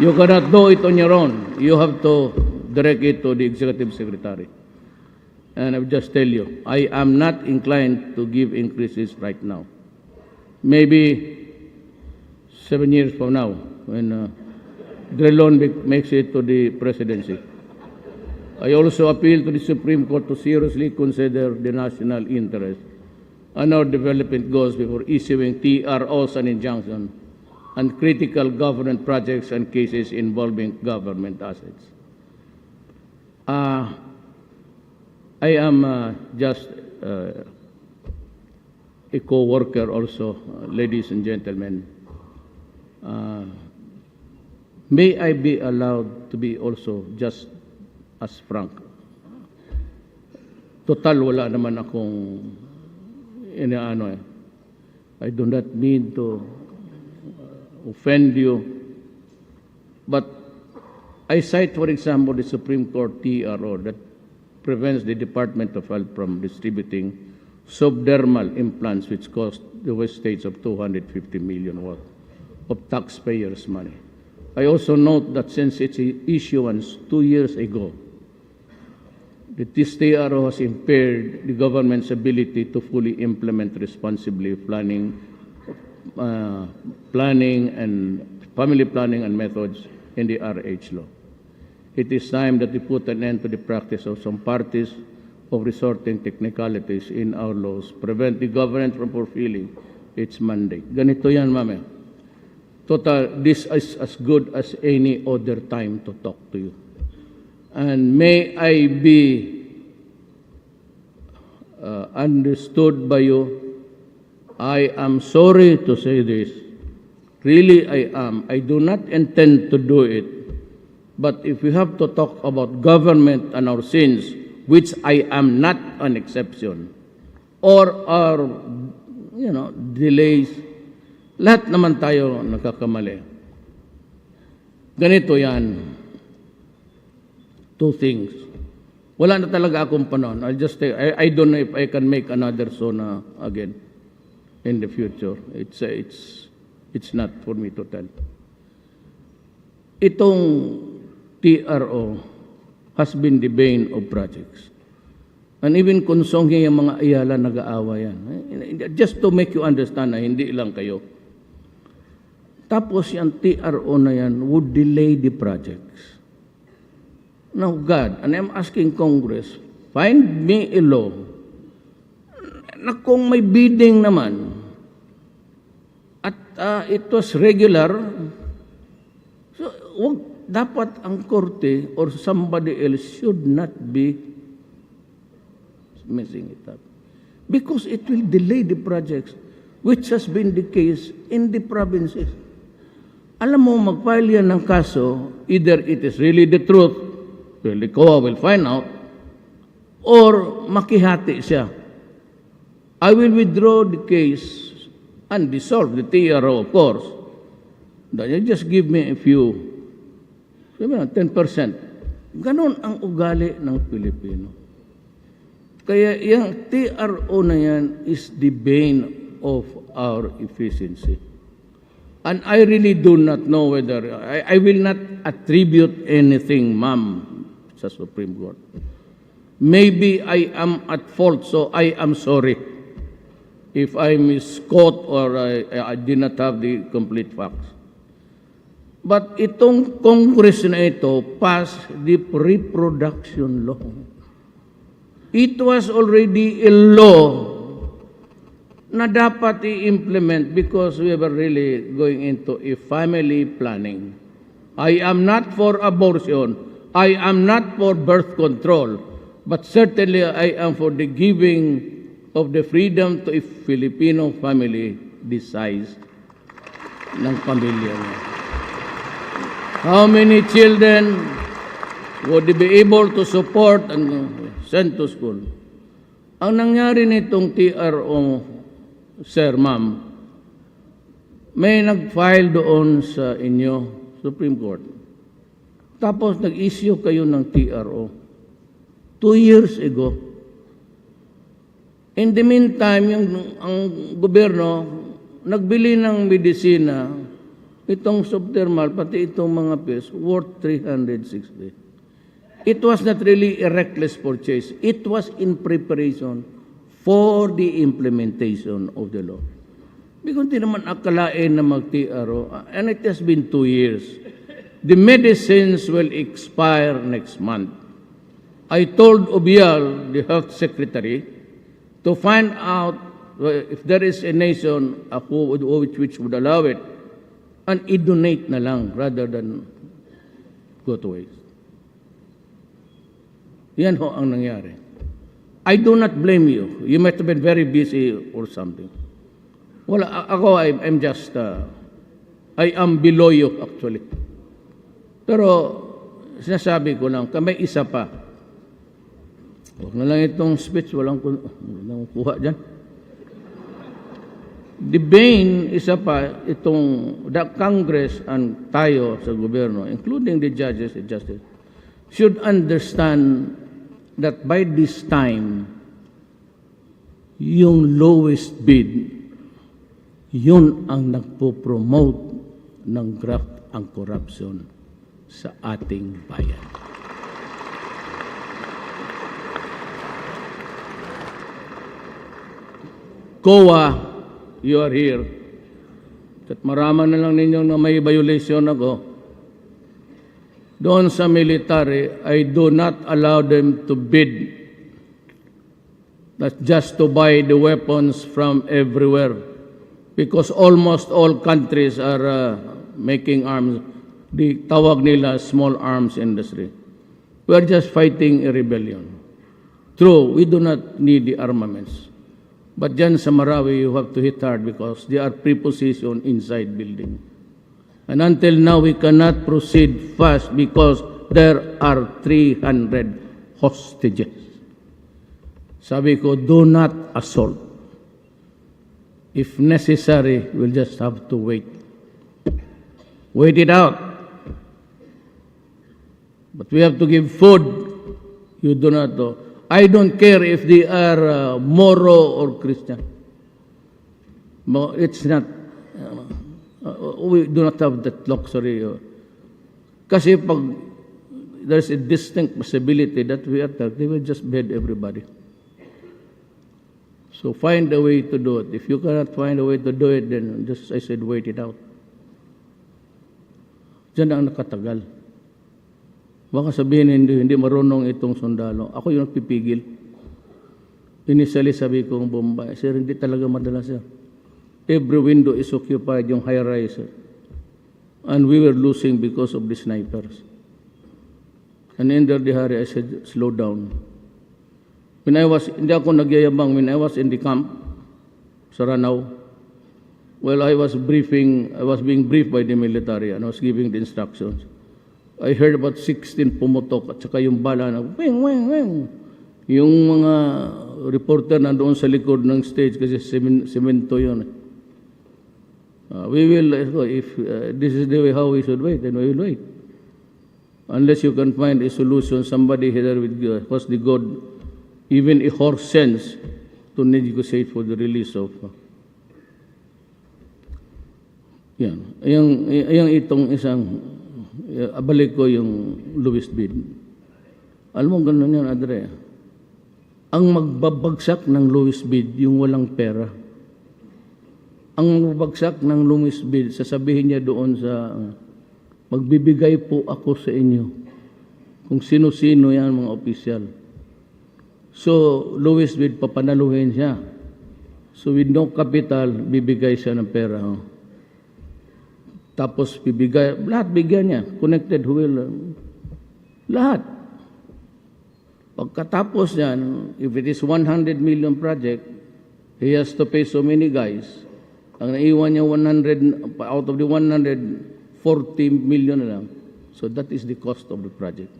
You cannot do it on your own. You have to direct it to the executive secretary. And I will just tell you, I am not inclined to give increases right now. Maybe 7 years from now, when Drilon makes it to the presidency. I also appeal to the Supreme Court to seriously consider the national interest and our development goals before issuing TROs and injunctions and critical government projects and cases involving government assets. I am just a co-worker also, ladies and gentlemen. May I be allowed to be also just as frank? Total, wala naman akong inaano eh. I do not mean to offend you. But I cite, for example, the Supreme Court TRO that prevents the Department of Health from distributing subdermal implants which cost the West States of 250 million worth of taxpayers' money. I also note that since its issuance 2 years ago, this TRO has impaired the government's ability to fully implement responsibly planning and family planning and methods in the RH law. It is time that we put an end to the practice of some parties of resorting technicalities in our laws, prevent the government from fulfilling its mandate. Ganito yan, mame. Total, this is as good as any other time to talk to you. And may I be understood by you. I am sorry to say this. Really, I am. I do not intend to do it. But if we have to talk about government and our sins, which I am not an exception, or our, delays, lahat naman tayo nagkakamali. Ganito yan. Two things. Wala na talaga akong panahon. I'll just say, I don't know if I can make another SONA again in the future. It's not for me to tell. Itong TRO has been the bane of projects. And even konsonghe yung mga Ayala nag-aawa yan. Just to make you understand na hindi lang kayo. Tapos yung TRO na yan would delay the projects. Now, God, and I'm asking Congress, find me a law na kung may bidding naman at it was regular, so dapat ang korte or somebody else should not be messing it up. Because it will delay the projects, which has been the case in the provinces. Alam mo, mag-file yan ng kaso, either it is really the truth, well, the COA will find out, or makihati siya. I will withdraw the case and dissolve the TRO, of course. Then you just give me a few, 10%. Ganon ang ugali ng Pilipino. Kaya yung TRO na yan is the bane of our efficiency. And I really do not know whether, I will not attribute anything, ma'am, sa Supreme Court. Maybe I am at fault, so I am sorry if I misquote or I did not have the complete facts. But itong Congress na ito passed the reproduction law. It was already a law na dapat i-implement because we were really going into a family planning. I am not for abortion. I am not for birth control. But certainly I am for the giving of the freedom to a Filipino family the size ng pamilya niya. How many children would be able to support and send to school? Ang nangyari nitong TRO, Sir, Ma'am, may nag-file doon sa inyo, Supreme Court. Tapos nag-issue kayo ng TRO 2 years ago. In the meantime, ang gobyerno nagbili ng medisina, itong subdermal, pati itong mga pills, worth 360. It was not really a reckless purchase. It was in preparation for the implementation of the law. Because hindi naman akalain na mag-TRO, and it has been 2 years. The medicines will expire next month. I told Obial, the health secretary, to find out if there is a nation which would allow it, and i-donate na lang rather than go to waste. Yan ho ang nangyari. I do not blame you. You might have been very busy or something. Wala, ako, I'm just, I am below you actually. Pero, sinasabi ko lang, may isa pa. Huwag na lang itong speech, walang kuha dyan. The bane, isa pa, itong the Congress and tayo sa gobyerno, including the judges and justice, should understand that by this time, yung lowest bid, yun ang nagpo-promote ng graft and corruption sa ating bayan. COA, you are here. At maraman na lang ninyo na may violation ako. Doon sa military, I do not allow them to bid. That's just to buy the weapons from everywhere. Because almost all countries are making arms. The tawag nila small arms industry. We are just fighting a rebellion. True, we do not need the armaments. But dyan sa Marawi, you have to hit hard because they are prepositioned inside building. And until now, we cannot proceed fast because there are 300 hostages. Sabi ko, do not assault. If necessary, we'll just have to wait. Wait it out. But we have to give food. You do not know. I don't care if they are Moro or Christian. But it's not, we do not have that luxury. Kasi pag there's a distinct possibility that we attack, they will just behead everybody. So find a way to do it. If you cannot find a way to do it, then just, I said, wait it out. Diyan ang nakatagal. Baka sabihin hindi marunong itong sundalo. Ako yung nagpipigil. Initially sabi ko, Bombay, sir, hindi talaga madala, sir. Every window is occupied, yung high rise. And we were losing because of the snipers. And in the hari, I said, slow down. Hindi ako nagyayabang, when I was in the camp sa Ranao, well, I was being briefed by the military and I was giving the instructions. I heard about 16 pumutok at saka yung bala na wing, wing, wing. Yung mga reporter na doon sa likod ng stage kasi semento yun. We will, if this is the way how we should wait, then we will wait. Unless you can find a solution, somebody here with what's the God, even a horse sense to negotiate for the release of yan. Yung itong isang abalik ko yung Louis Bid. Alam mo ganun yan, Adre. Ang magbabagsak ng Louis Bid yung walang pera. Ang magbabagsak ng Louis Bid, sasabihin niya doon sa magbibigay po ako sa inyo. Kung sino-sino yan mga opisyal. So, Louis Bid, papanaluhin siya. So, with no capital, bibigay siya ng pera. Tapos, lahat bigyan niya. Connected will, lahat. Pagkatapos yan, if it is 100 million project, he has to pay so many guys. Ang naiwan niya 100, out of the 140 million na lang. So, that is the cost of the project.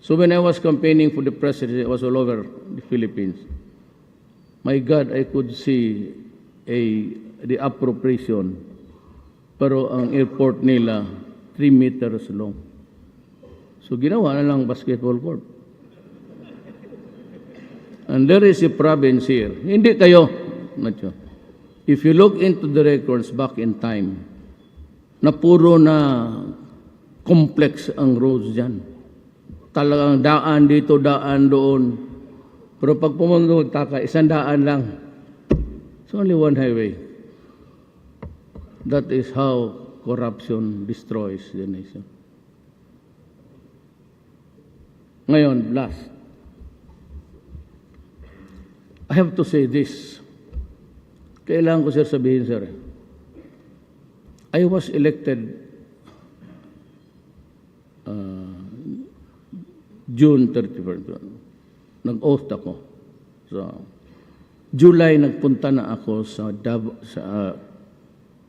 So when I was campaigning for the presidency, I was all over the Philippines. My God, I could see the appropriation. Pero ang airport nila, 3 meters long. So ginawa na lang basketball court. And there is a province here. Hindi kayo. If you look into the records back in time, na puro na complex ang roads dyan. Talagang daan dito, daan doon. Pero pag pumunta taka, isang daan lang. It's only one highway. That is how corruption destroys the nation. Ngayon, last. I have to say this. Kailangan ko sir sabihin, sir. I was elected June 31st. Nag-oath ako. So, July nagpunta na ako sa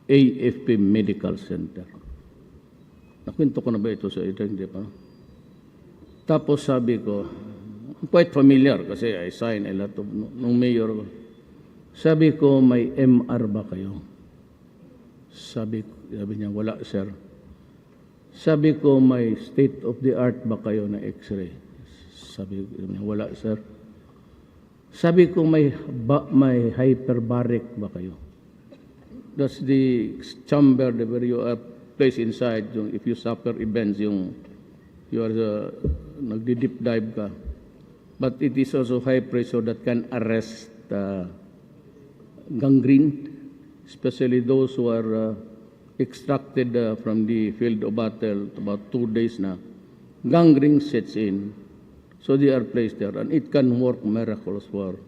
AFP Medical Center. Nakwento ko na ba ito sa ito? Hindi pa. Tapos sabi ko, quite familiar kasi I signed a lot of nung mayor ko. Sabi ko, may MR ba kayo? Sabi niya, wala sir. Sabi ko, may state-of-the-art ba kayo na x-ray? Sabi niya, wala, sir. Sabi ko, may hyperbaric ba kayo? That's the chamber where you are placed inside. If you suffer events, you are nagdi-deep dive ka. But it is also high pressure that can arrest gangrene, especially those who are extracted from the field of battle about 2 days na, gangrene sets in. So they are placed there. And it can work miracles for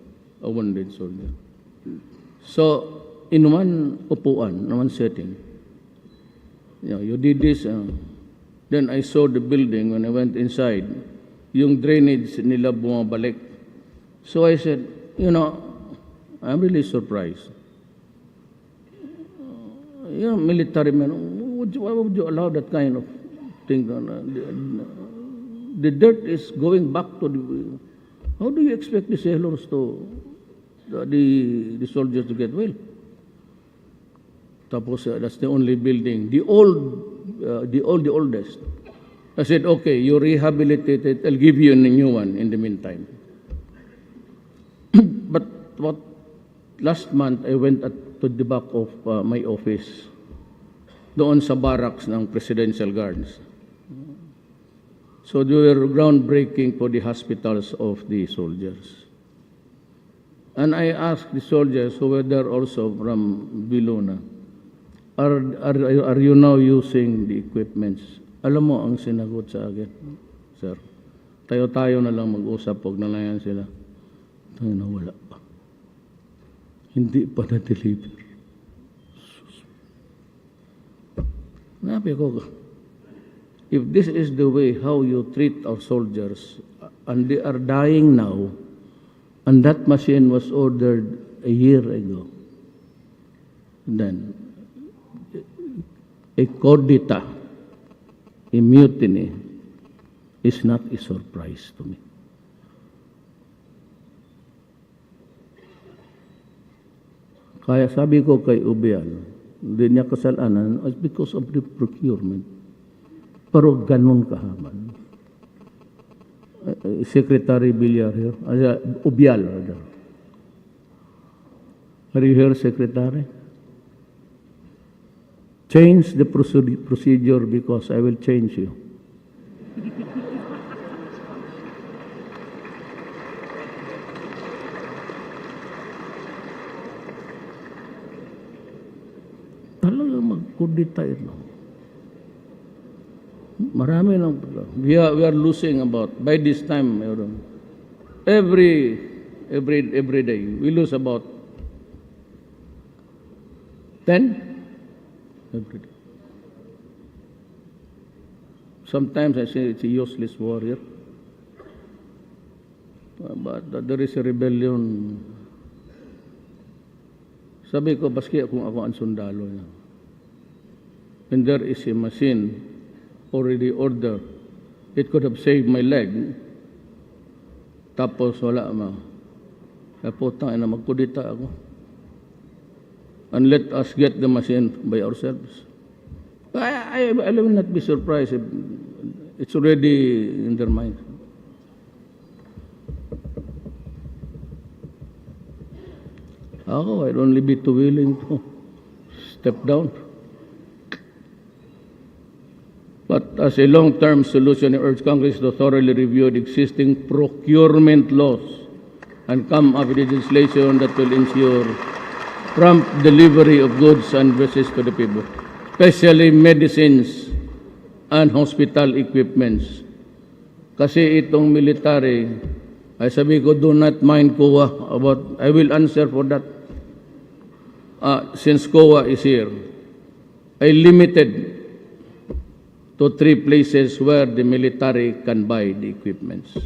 a wounded soldier. So, in one upuan, in one setting, you did this. Then I saw the building when I went inside. Yung drainage nila bumabalik. So I said, I'm really surprised. Military men, why would you allow that kind of thing? The dirt is going back to the... How do you expect the sailors the soldiers to get well? Tapos, that's the only building. The oldest. I said, okay, you rehabilitate it, I'll give you a new one in the meantime. But last month, I went to the back of my office, doon sa barracks ng Presidential Guards. So they were groundbreaking for the hospitals of the soldiers. And I asked the soldiers who were there also from Viluna, are you now using the equipments? Alam mo ang sinagot sa akin, sir, tayo-tayo na lang mag-usap, pag nalayan sila. Tayo na wala pa. Hindi pa na-deliver. Sabi ko, if this is the way how you treat our soldiers, and they are dying now, and that machine was ordered a year ago, then a kudeta, a mutiny, is not a surprise to me. Kaya sabi ko kay Ubial, hindi niya kasalanan because of the procurement. Pero ganun kahaman. Secretary Villar here, Ubial rather. Are you here, Secretary? Change the procedure because I will change you. Talaga magkudita ito. Marami lang. We are losing about, by this time, every day, we lose about 10 every day. Sometimes I say it's a useless warrior. But there is a rebellion. Sabi ko, baski kung ako ang sundalo niya. When there is a machine already ordered, it could have saved my leg. Tapos wala ma. Kaya putang ina, magkudita ako. And let us get the machine by ourselves. I will not be surprised if it's already in their mind. I'd only be too willing to step down. But as a long-term solution, I urge Congress to thoroughly review the existing procurement laws and come up with legislation that will ensure prompt delivery of goods and services to the people, especially medicines and hospital equipments. Kasi itong military, ay sabi ko, do not mind COA about, I will answer for that. Since COA is here, I limited to 3 places where the military can buy the equipments.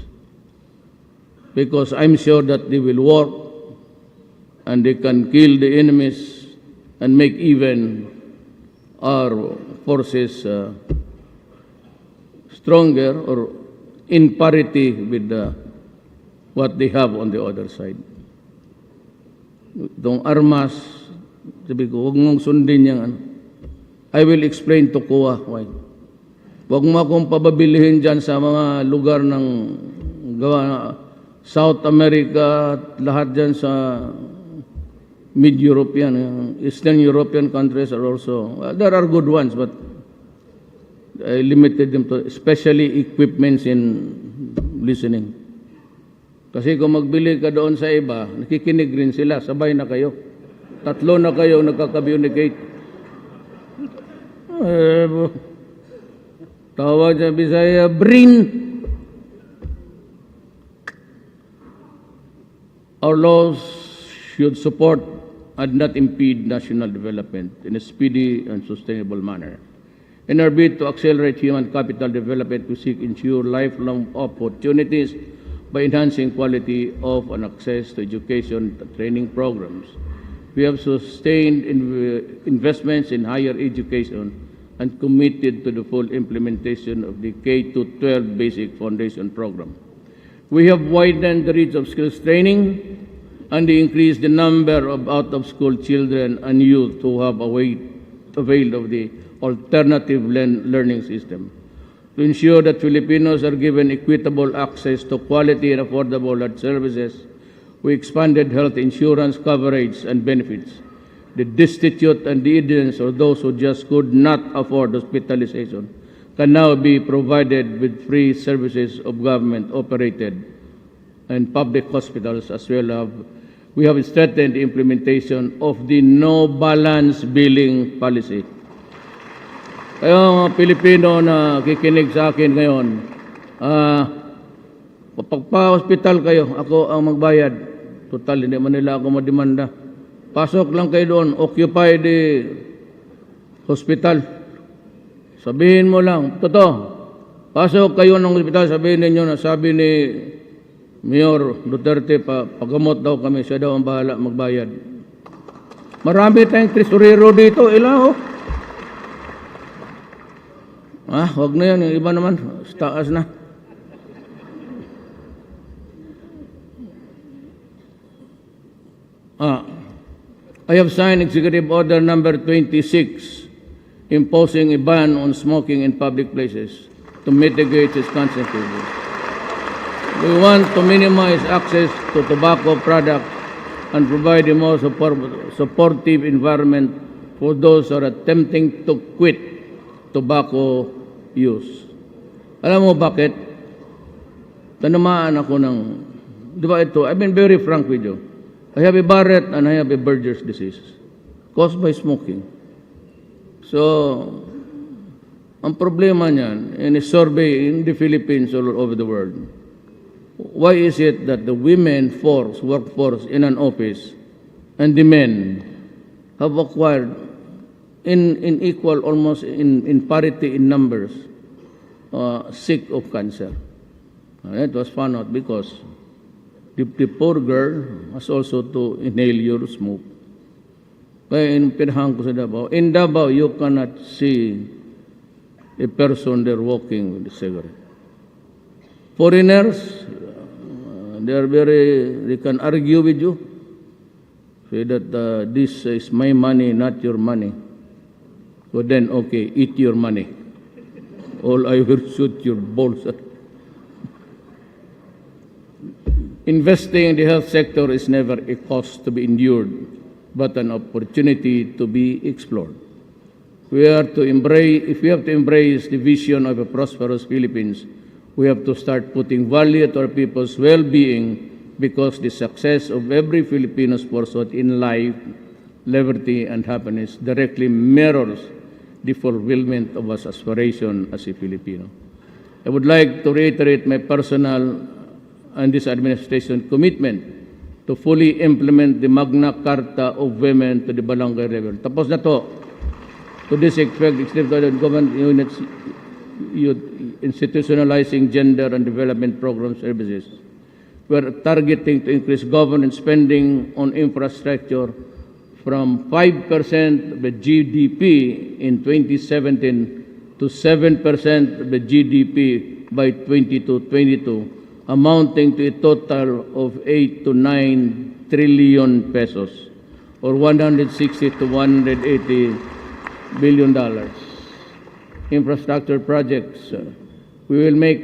Because I'm sure that they will work and they can kill the enemies and make even our forces stronger or in parity with what they have on the other side. Itong armas, sabi ko, huwag mong sundin yung ano. I will explain to COA why. Huwag mo akong pababilihin dyan sa mga lugar ng South America, lahat dyan sa mid-European, Eastern European countries are also, there are good ones, but I limited them to especially equipments in listening. Kasi kung magbili ka doon sa iba, nakikinig rin sila, sabay na kayo. 3 na kayo nagkaka-communicate. Tawag sa Bisaya, BRIN. Our laws should support and not impede national development in a speedy and sustainable manner. In our bid to accelerate human capital development, we seek ensure lifelong opportunities by enhancing quality of and access to education and training programs. We have sustained investments in higher education and committed to the full implementation of the K-12 Basic Foundation Program. We have widened the reach of skills training and increased the number of out-of-school children and youth who have availed of the alternative learning system. To ensure that Filipinos are given equitable access to quality and affordable health services, we expanded health insurance coverage and benefits. The destitute and the indigent, or those who just could not afford hospitalization, can now be provided with free services of government-operated and public hospitals as well. We have strengthened the implementation of the no-balance billing policy. Kayo mga Pilipino na kikinig sa akin ngayon, pagpa-hospital kayo, ako ang magbayad. Total, hindi man nila ako madimanda. Pasok lang kayo doon, occupy the hospital. Sabihin mo lang, totoo. Pasok kayo ng ospital, sabihin ninyo na sabi ni Mayor Duterte, pagamot daw kami, siya daw ang bahala magbayad. Marami tayong tresurero dito, ilaw. Wag na yan, yung iba naman, taas na. I have signed Executive Order number 26, imposing a ban on smoking in public places to mitigate its consequences. We want to minimize access to tobacco products and provide a more supportive environment for those who are attempting to quit tobacco use. Alam mo bakit? Tanamaan ako ng, di ba ito, I've been very frank with you. I have a Barrett and I have a Berger's disease caused by smoking. So, ang problema niyan, in a survey in the Philippines all over the world, why is it that the women workforce in an office and the men have acquired in equal, almost in parity in numbers, sick of cancer? It was found out because the poor girl has also to inhale your smoke. Kaya pinahan ko sa Davao. In Davao, you cannot see a person there walking with a cigarette. Foreigners, they can argue with you. Say that this is my money, not your money. So then, okay, eat your money. All I will shoot your balls at. Investing in the health sector is never a cost to be endured, but an opportunity to be explored. If we have to embrace the vision of a prosperous Philippines, we have to start putting value to our people's well-being, because the success of every Filipino's pursuit in life, liberty, and happiness directly mirrors the fulfillment of our aspiration as a Filipino. I would like to reiterate my personal and this administration commitment to fully implement the Magna Carta of Women to the Barangay level. Tapos na to. To this effect, executive government units institutionalizing gender and development program services. We are targeting to increase government spending on infrastructure from 5% of the GDP in 2017 to 7% of the GDP by 2022, amounting to a total of 8 to 9 trillion pesos, or 160 to 180 billion dollars. Infrastructure projects. We will make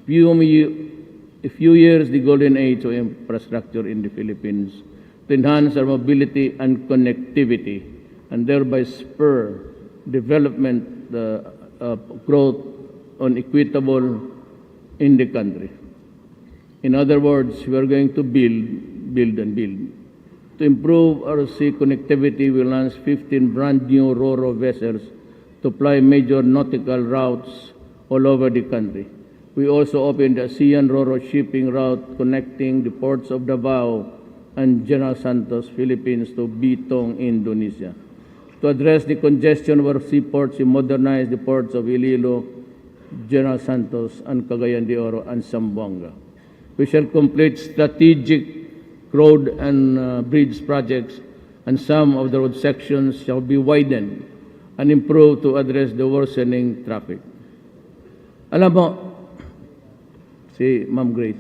a few years the golden age of infrastructure in the Philippines to enhance our mobility and connectivity, and thereby spur development, growth on equitable in the country. In other words, we are going to build and build. To improve our sea connectivity, we launched 15 brand new ro-ro vessels to ply major nautical routes all over the country. We also opened the ASEAN ro-ro shipping route connecting the ports of Davao and General Santos, Philippines, to Bitong, Indonesia. To address the congestion of our seaports, we modernized the ports of Iloilo, General Santos, and Cagayan de Oro, and Zamboanga. We shall complete strategic road and bridge projects, and some of the road sections shall be widened and improved to address the worsening traffic. Alam mo, si Ma'am Grace,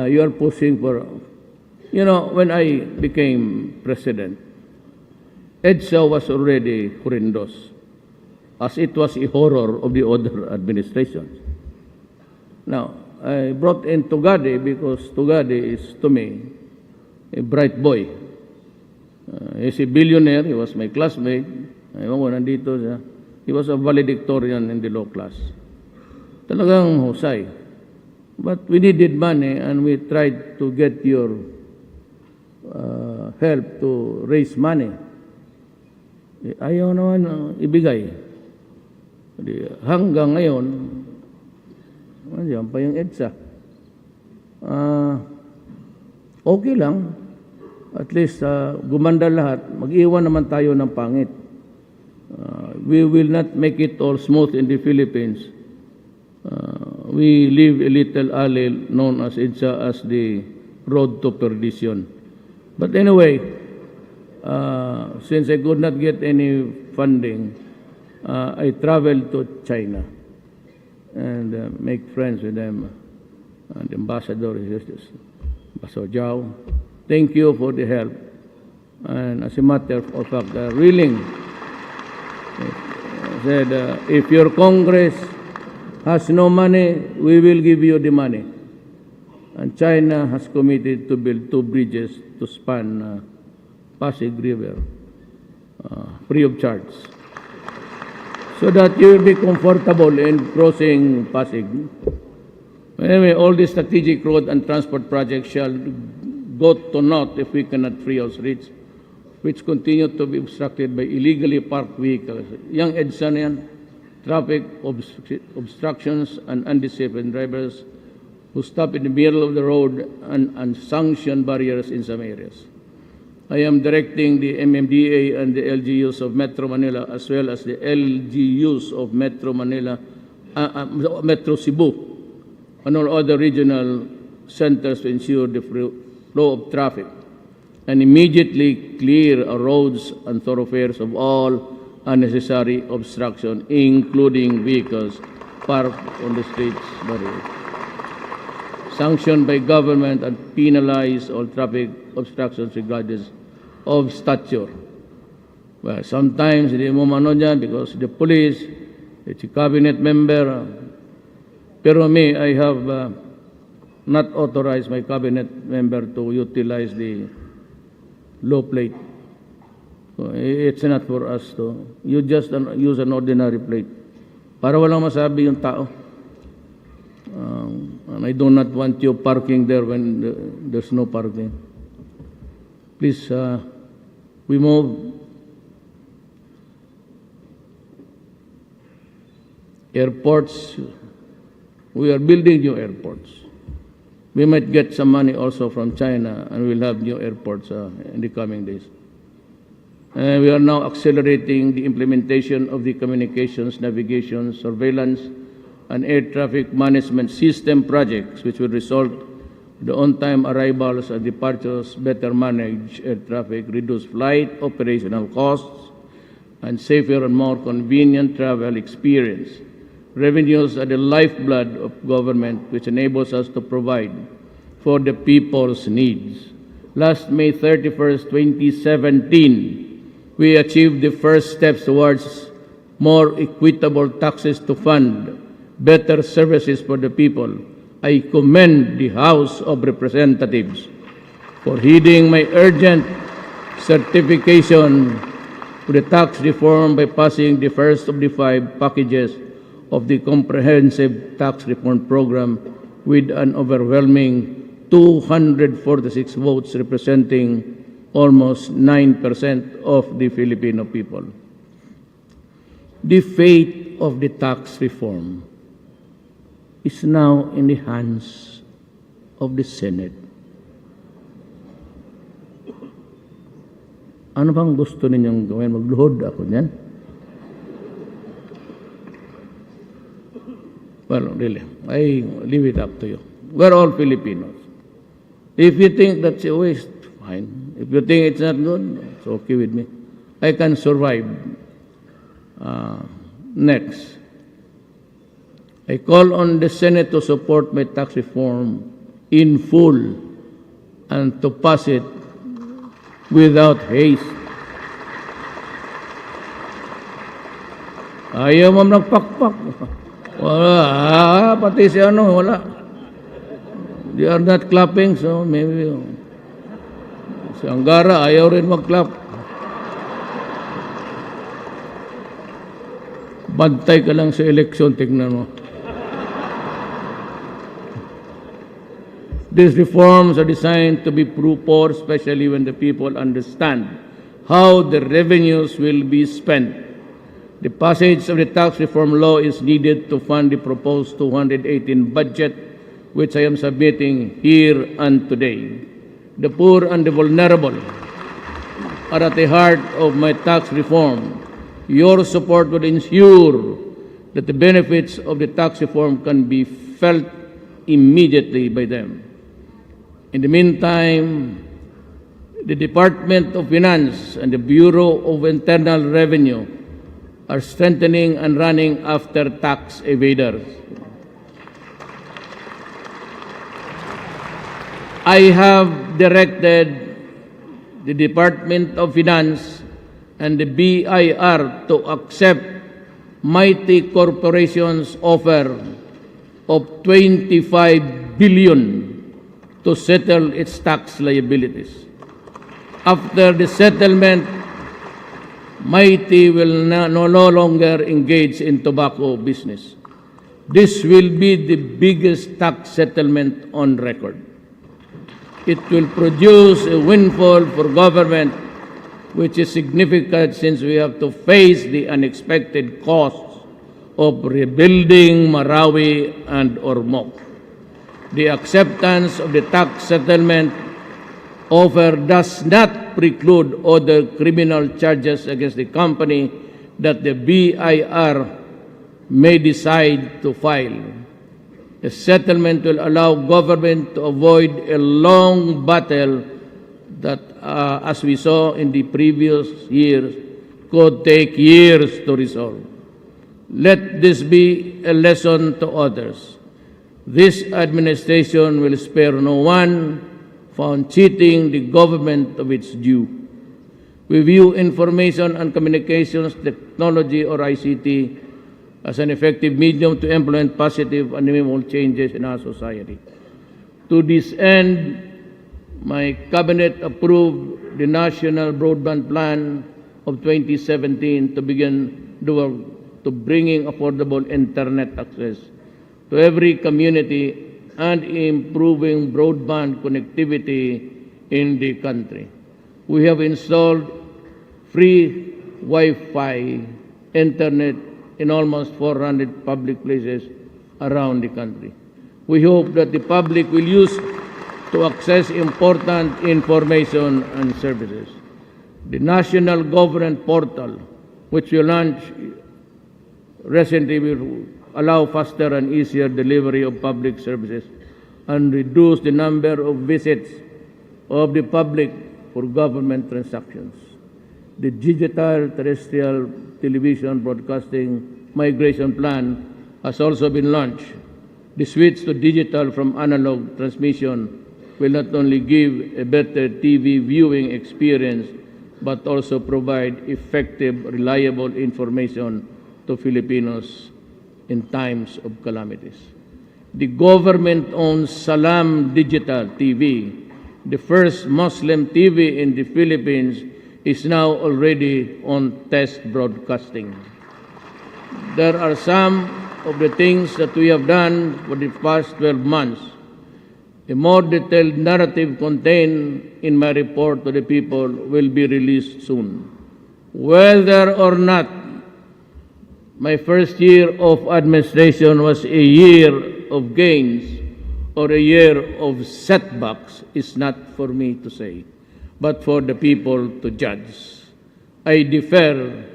you are pushing for, when I became president, EDSA was already horrendous, as it was a horror of the other administrations. Now, I brought in Tugade because Tugade is, to me, a bright boy. He's a billionaire. He was my classmate. Ewan ko, nandito siya. He was a valedictorian in the law class. Talagang husay. But we needed money, and we tried to get your help to raise money. Ayaw naman ibigay. Hanggang ngayon, yan pa yung EDSA. Okay lang. At least gumanda lahat. Mag-iwan naman tayo ng pangit. We will not make it all smooth in the Philippines. We live a little alley known as the road to perdition. But anyway, since I could not get any funding, I traveled to China and make friends with them. And the ambassador is Ambassador Zhao. Thank you for the help. And as a matter of fact, willing, said, if your Congress has no money, we will give you the money. And China has committed to build 2 bridges to span Pasig River, free of charge, so that you will be comfortable in crossing Pasig. Anyway, all the strategic road and transport projects shall go to naught if we cannot free our streets, which continue to be obstructed by illegally parked vehicles. Young EDSA na yan, traffic obstructions and undisciplined drivers who stop in the middle of the road and unsanctioned barriers in some areas. I am directing the MMDA and the LGUs of Metro Manila as well as the LGUs of Metro Manila, Metro Cebu, and all other regional centers to ensure the flow of traffic and immediately clear our roads and thoroughfares of all unnecessary obstruction, including vehicles parked on the streets barriers. Sanctioned by government and penalize all traffic obstructions regardless of stature. Well, sometimes hindi mo mano dyan because the police, it's a cabinet member. Pero me, I have not authorized my cabinet member to utilize the low plate. So, it's not for us to. You just use an ordinary plate. Para walang masabi yung tao. And I do not want you parking there when there's no parking. Please, we move. Airports. We are building new airports. We might get some money also from China, and we'll have new airports in the coming days. We are now accelerating the implementation of the communications, navigation, surveillance, and air traffic management system projects, which will result in the on-time arrivals and departures, better manage air traffic, reduce flight operational costs, and safer and more convenient travel experience. Revenues are the lifeblood of government, which enables us to provide for the people's needs. Last May 31st, 2017, we achieved the first steps towards more equitable taxes to fund better services for the people. I commend the House of Representatives for heeding my urgent certification to the tax reform by passing the first of the 5 packages of the Comprehensive Tax Reform Program with an overwhelming 246 votes representing almost 9% of the Filipino people. The fate of the tax reform is now in the hands of the Senate. Ano bang gusto ninyong gawin? Magluhod ako niyan? Well, really, I leave it up to you. We're all Filipinos. If you think that's a waste, fine. If you think it's not good, it's okay with me. I can survive. Next. I call on the Senate to support my tax reform in full and to pass it without haste. Ayaw mo nagpakpak. Wala. Pati si ano, wala. They are not clapping, so maybe si Angara ayaw rin mag-clap. Bantay ka lang sa eleksyon, tignan mo. These reforms are designed to be pro-poor, especially when the people understand how the revenues will be spent. The passage of the tax reform law is needed to fund the proposed 2018 budget, which I am submitting here and today. The poor and the vulnerable are at the heart of my tax reform. Your support will ensure that the benefits of the tax reform can be felt immediately by them. In the meantime, the Department of Finance and the Bureau of Internal Revenue are strengthening and running after tax evaders. I have directed the Department of Finance and the BIR to accept Mighty Corporation's offer of 25 billion to settle its tax liabilities. After the settlement, Mighty will no longer engage in tobacco business. This will be the biggest tax settlement on record. It will produce a windfall for government, which is significant since we have to face the unexpected costs of rebuilding Marawi and Ormoc. The acceptance of the tax settlement offer does not preclude other criminal charges against the company that the BIR may decide to file. The settlement will allow government to avoid a long battle that, as we saw in the previous years, could take years to resolve. Let this be a lesson to others. This administration will spare no one found cheating the government of its due. We view information and communications technology, or ICT, as an effective medium to implement positive and meaningful changes in our society. To this end, my cabinet approved the National Broadband Plan of 2017 to begin the work to bringing affordable internet access to every community and improving broadband connectivity in the country. We have installed free Wi-Fi internet in almost 400 public places around the country. We hope that the public will use to access important information and services. The National Government Portal, which we launched recently, will allow faster and easier delivery of public services and reduce the number of visits of the public for government transactions. The Digital Terrestrial Television Broadcasting Migration Plan has also been launched. The switch to digital from analog transmission will not only give a better TV viewing experience, but also provide effective, reliable information to Filipinos in times of calamities. The government-owned Salam Digital TV, the first Muslim TV in the Philippines, is now already on test broadcasting. There are some of the things that we have done for the past 12 months. A more detailed narrative contained in my report to the people will be released soon. Whether or not my first year of administration was a year of gains or a year of setbacks is not for me to say, but for the people to judge. I defer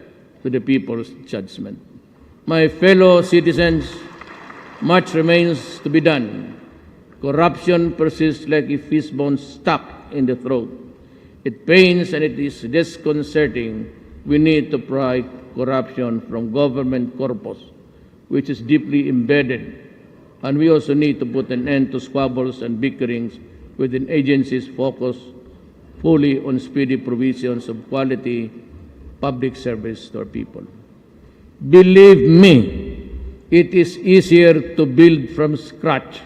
to the people's judgment. My fellow citizens, much remains to be done. Corruption persists like a fishbone stuck in the throat. It pains and it is disconcerting. We need to pry corruption from government corpus, which is deeply embedded. And we also need to put an end to squabbles and bickerings within agencies focused fully on speedy provisions of quality public service to our people. Believe me, it is easier to build from scratch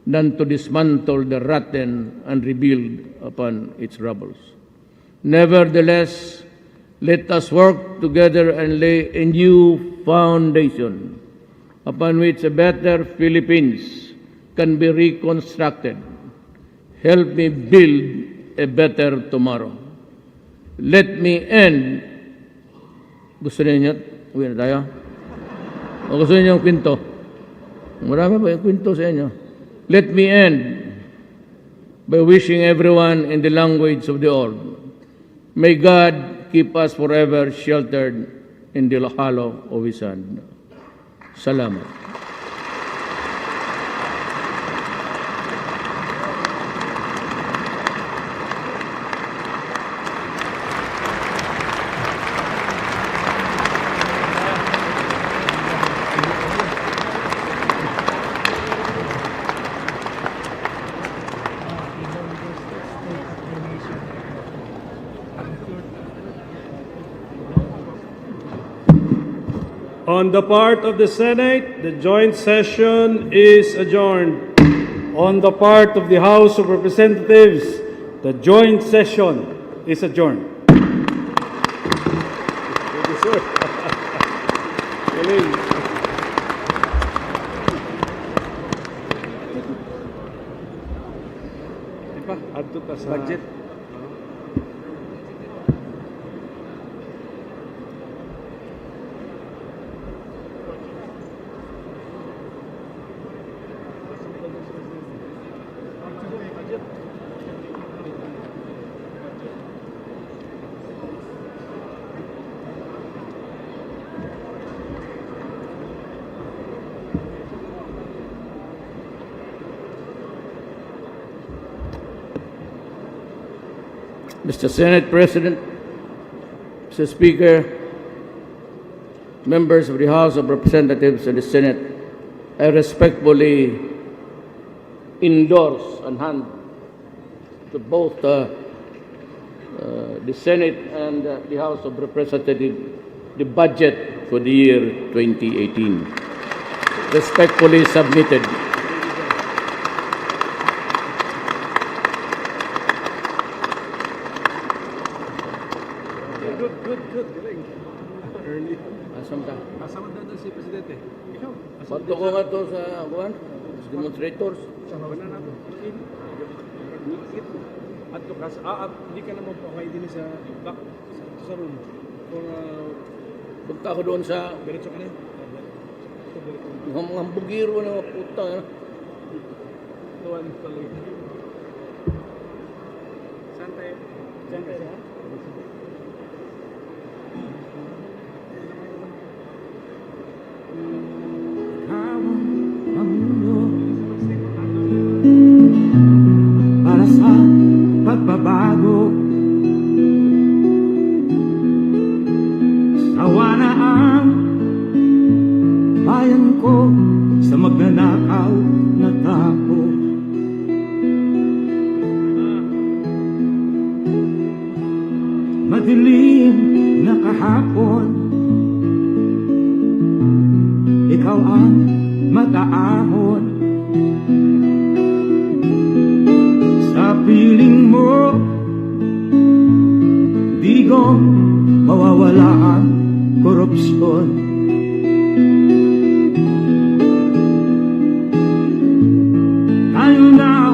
than to dismantle the rotten and rebuild upon its rubble. Nevertheless, let us work together and lay a new foundation upon which a better Philippines can be reconstructed. Help me build a better tomorrow. Let me end. Gusto niyo? Uwi na tayo? O gusto niyo yung kwento? Marami ba yung kwento sa inyo? Let me end by wishing everyone in the language of the old. May God keep us forever sheltered in the hollow of his hand. Salamat. On the part of the Senate, the joint session is adjourned. On the part of the House of Representatives, the joint session is adjourned. Thank you, sir. Galing. Di ba? Adto ta sa budget. Mr. Senate President, Mr. Speaker, members of the House of Representatives and the Senate, I respectfully endorse and hand to both the Senate and the House of Representatives the budget for the year 2018. Respectfully submitted. Good. Galing. Early. Asam ta? Kasama na si Presidente. Ikaw. Bato ko nga to sa kuwan, demonstrators. Wala na to. At to kas hindi ka naman po kayo din sa back sa room. Kung Punta ako doon sa diretso ka na. mga bugiro na mga puta. Tuwan tuloy. Saan tayo? Saan tayo? Para sa pagbabago, sawa na ang bayan ko sa magnanakaw na tao. Madilim na kahapon, ikaw ang mag-aahon. Sa piling mo, Digong, mawawala ang korupsyon. Tayo na,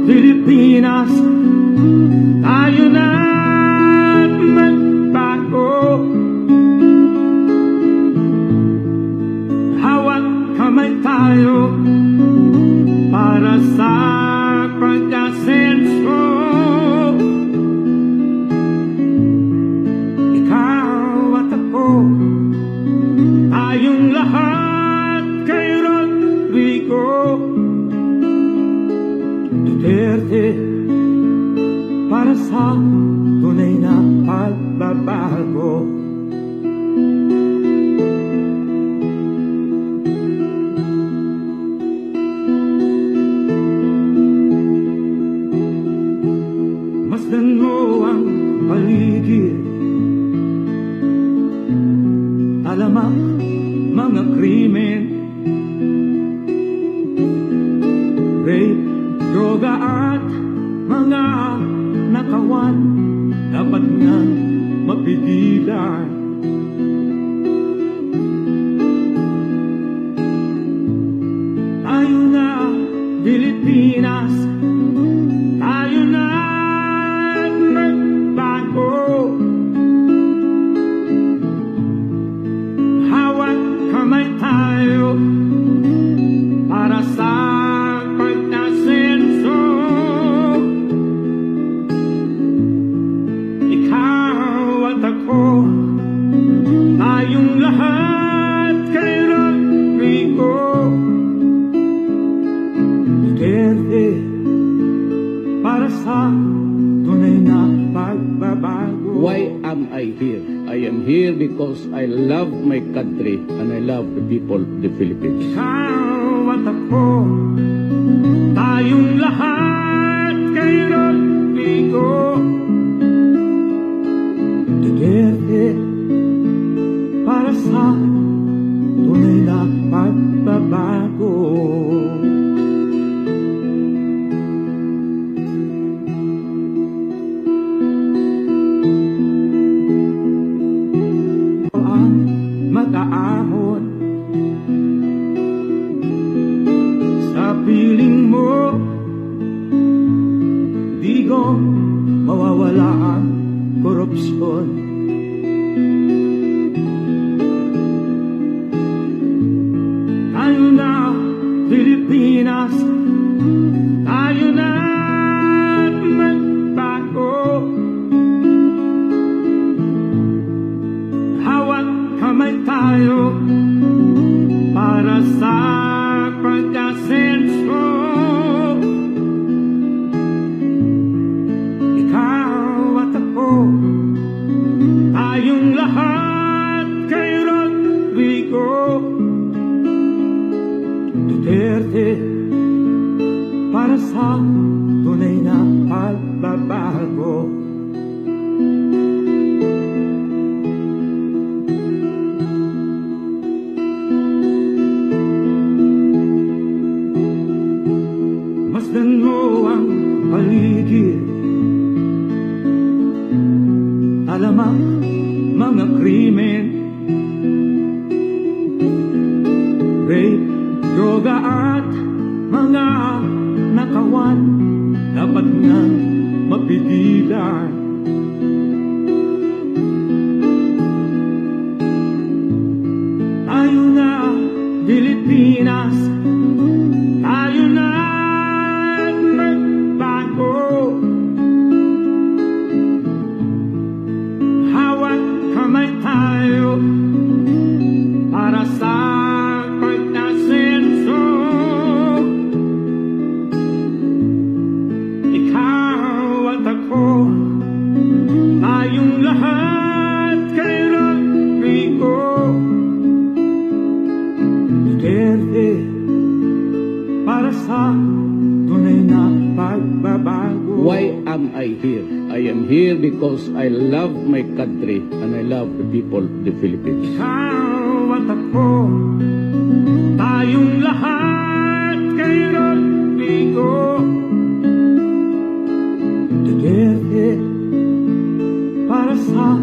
Pilipinas, tayo na magbago. Hawak kamay tayo para sa pagkasenso. Ikaw at ako, tayong lahat kay Rodrigo Duterte, para sa tunay na pagbabago. Masdan mo ang paligid, alamak mga krimen, rape, droga at mga nakawan, dapat nga mapigilan. Tayo na, Pilipinas, tayo na magbago. Hawak kamay tayo para sa pagkasenso. Ikaw at ako, tayo Tayong lahat kay Rodrigo Duterte para sa tunay na pagbabago. Why am I here? I am here because I love my country and I love the people of the Philippines. Ikaw at ako, tayong lahat kay Rodrigo Duterte para sa tunay na pagbabago. Ang mag-aahon sa piling mo, Digong, mawawala ang korupsyon. Tayo na, Pilipinas, tayo na magbago. Hawak kamay tayo para sa pagkasenso. Ikaw at ako, tayong lahat kay Rodrigo Duterte para sa tunay na pagbabago. Masdan mo ang paligid, talamak mga krimen, rape, droga at mga nakawan, dapat nga mapigilan. Tayo na, Pilipinas, tayo na magbago. Hawak kamay tayo para sa pagkasenso. Ikaw at ako, tayong lahat kay Rodrigo Duterte para sa tunay na pagbabago. Why am I here? I am here because I love my country and I love the people of the Philippines. Ikaw at ako, tayong lahat kay Rodrigo Duterte para sa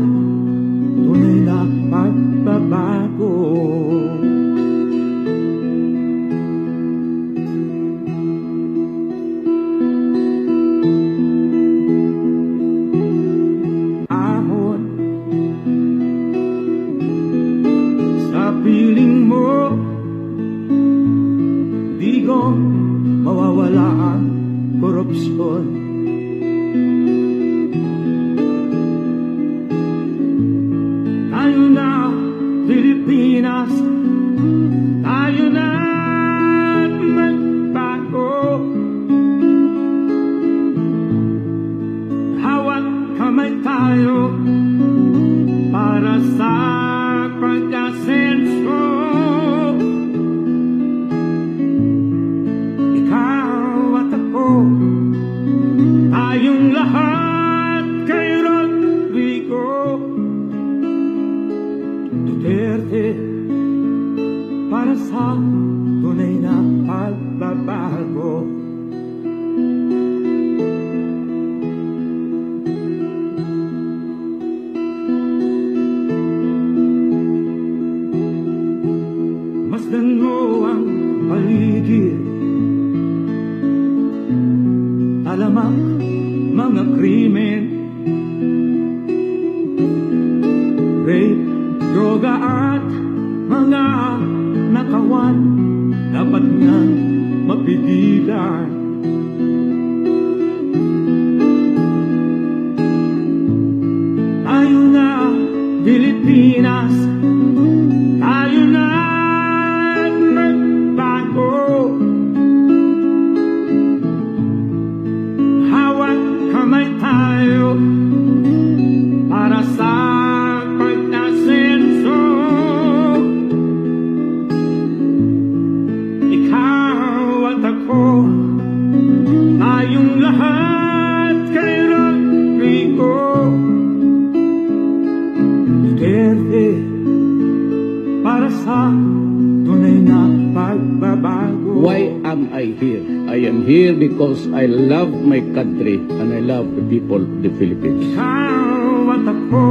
tunay na pagbabago. Ahon sa piling mo, Digong, mawawala ang korupsyon. Tayo na, Pilipinas, tayo na magbago. Hawak kamay tayo para sa pagkasenso. Ikaw at ako, tayong lahat kay Rodrigo Duterte para sa tunay na pagbabago. Masdan mo ang paligid, talamak mga krimen, rape, droga at mga nakawan, dapat nga mapigilan. Tayo na, Pilipinas, para sa tunay na pagbabago. Why am I here? I am here because I love my country and I love the people of the Philippines. Ikaw at ako,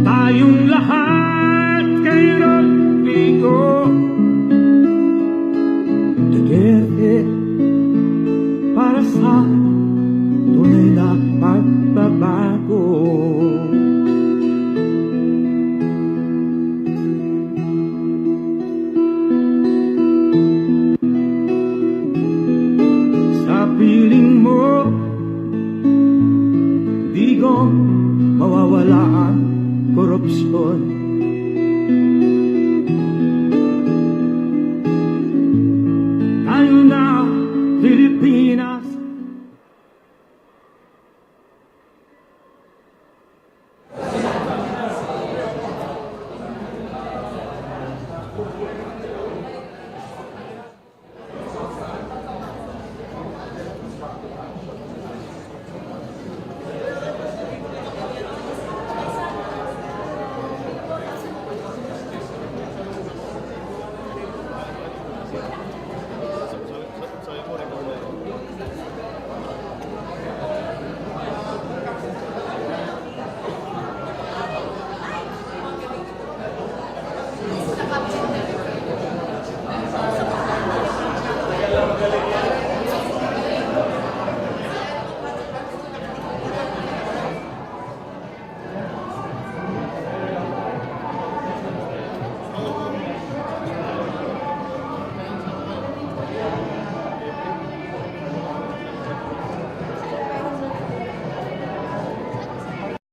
tayong lahat kay Rodrigo Duterte para sa tunay na pagbabago. Sa piling mo, Digong, mawawala ang korupsyon. Tayo na, Pilipinas.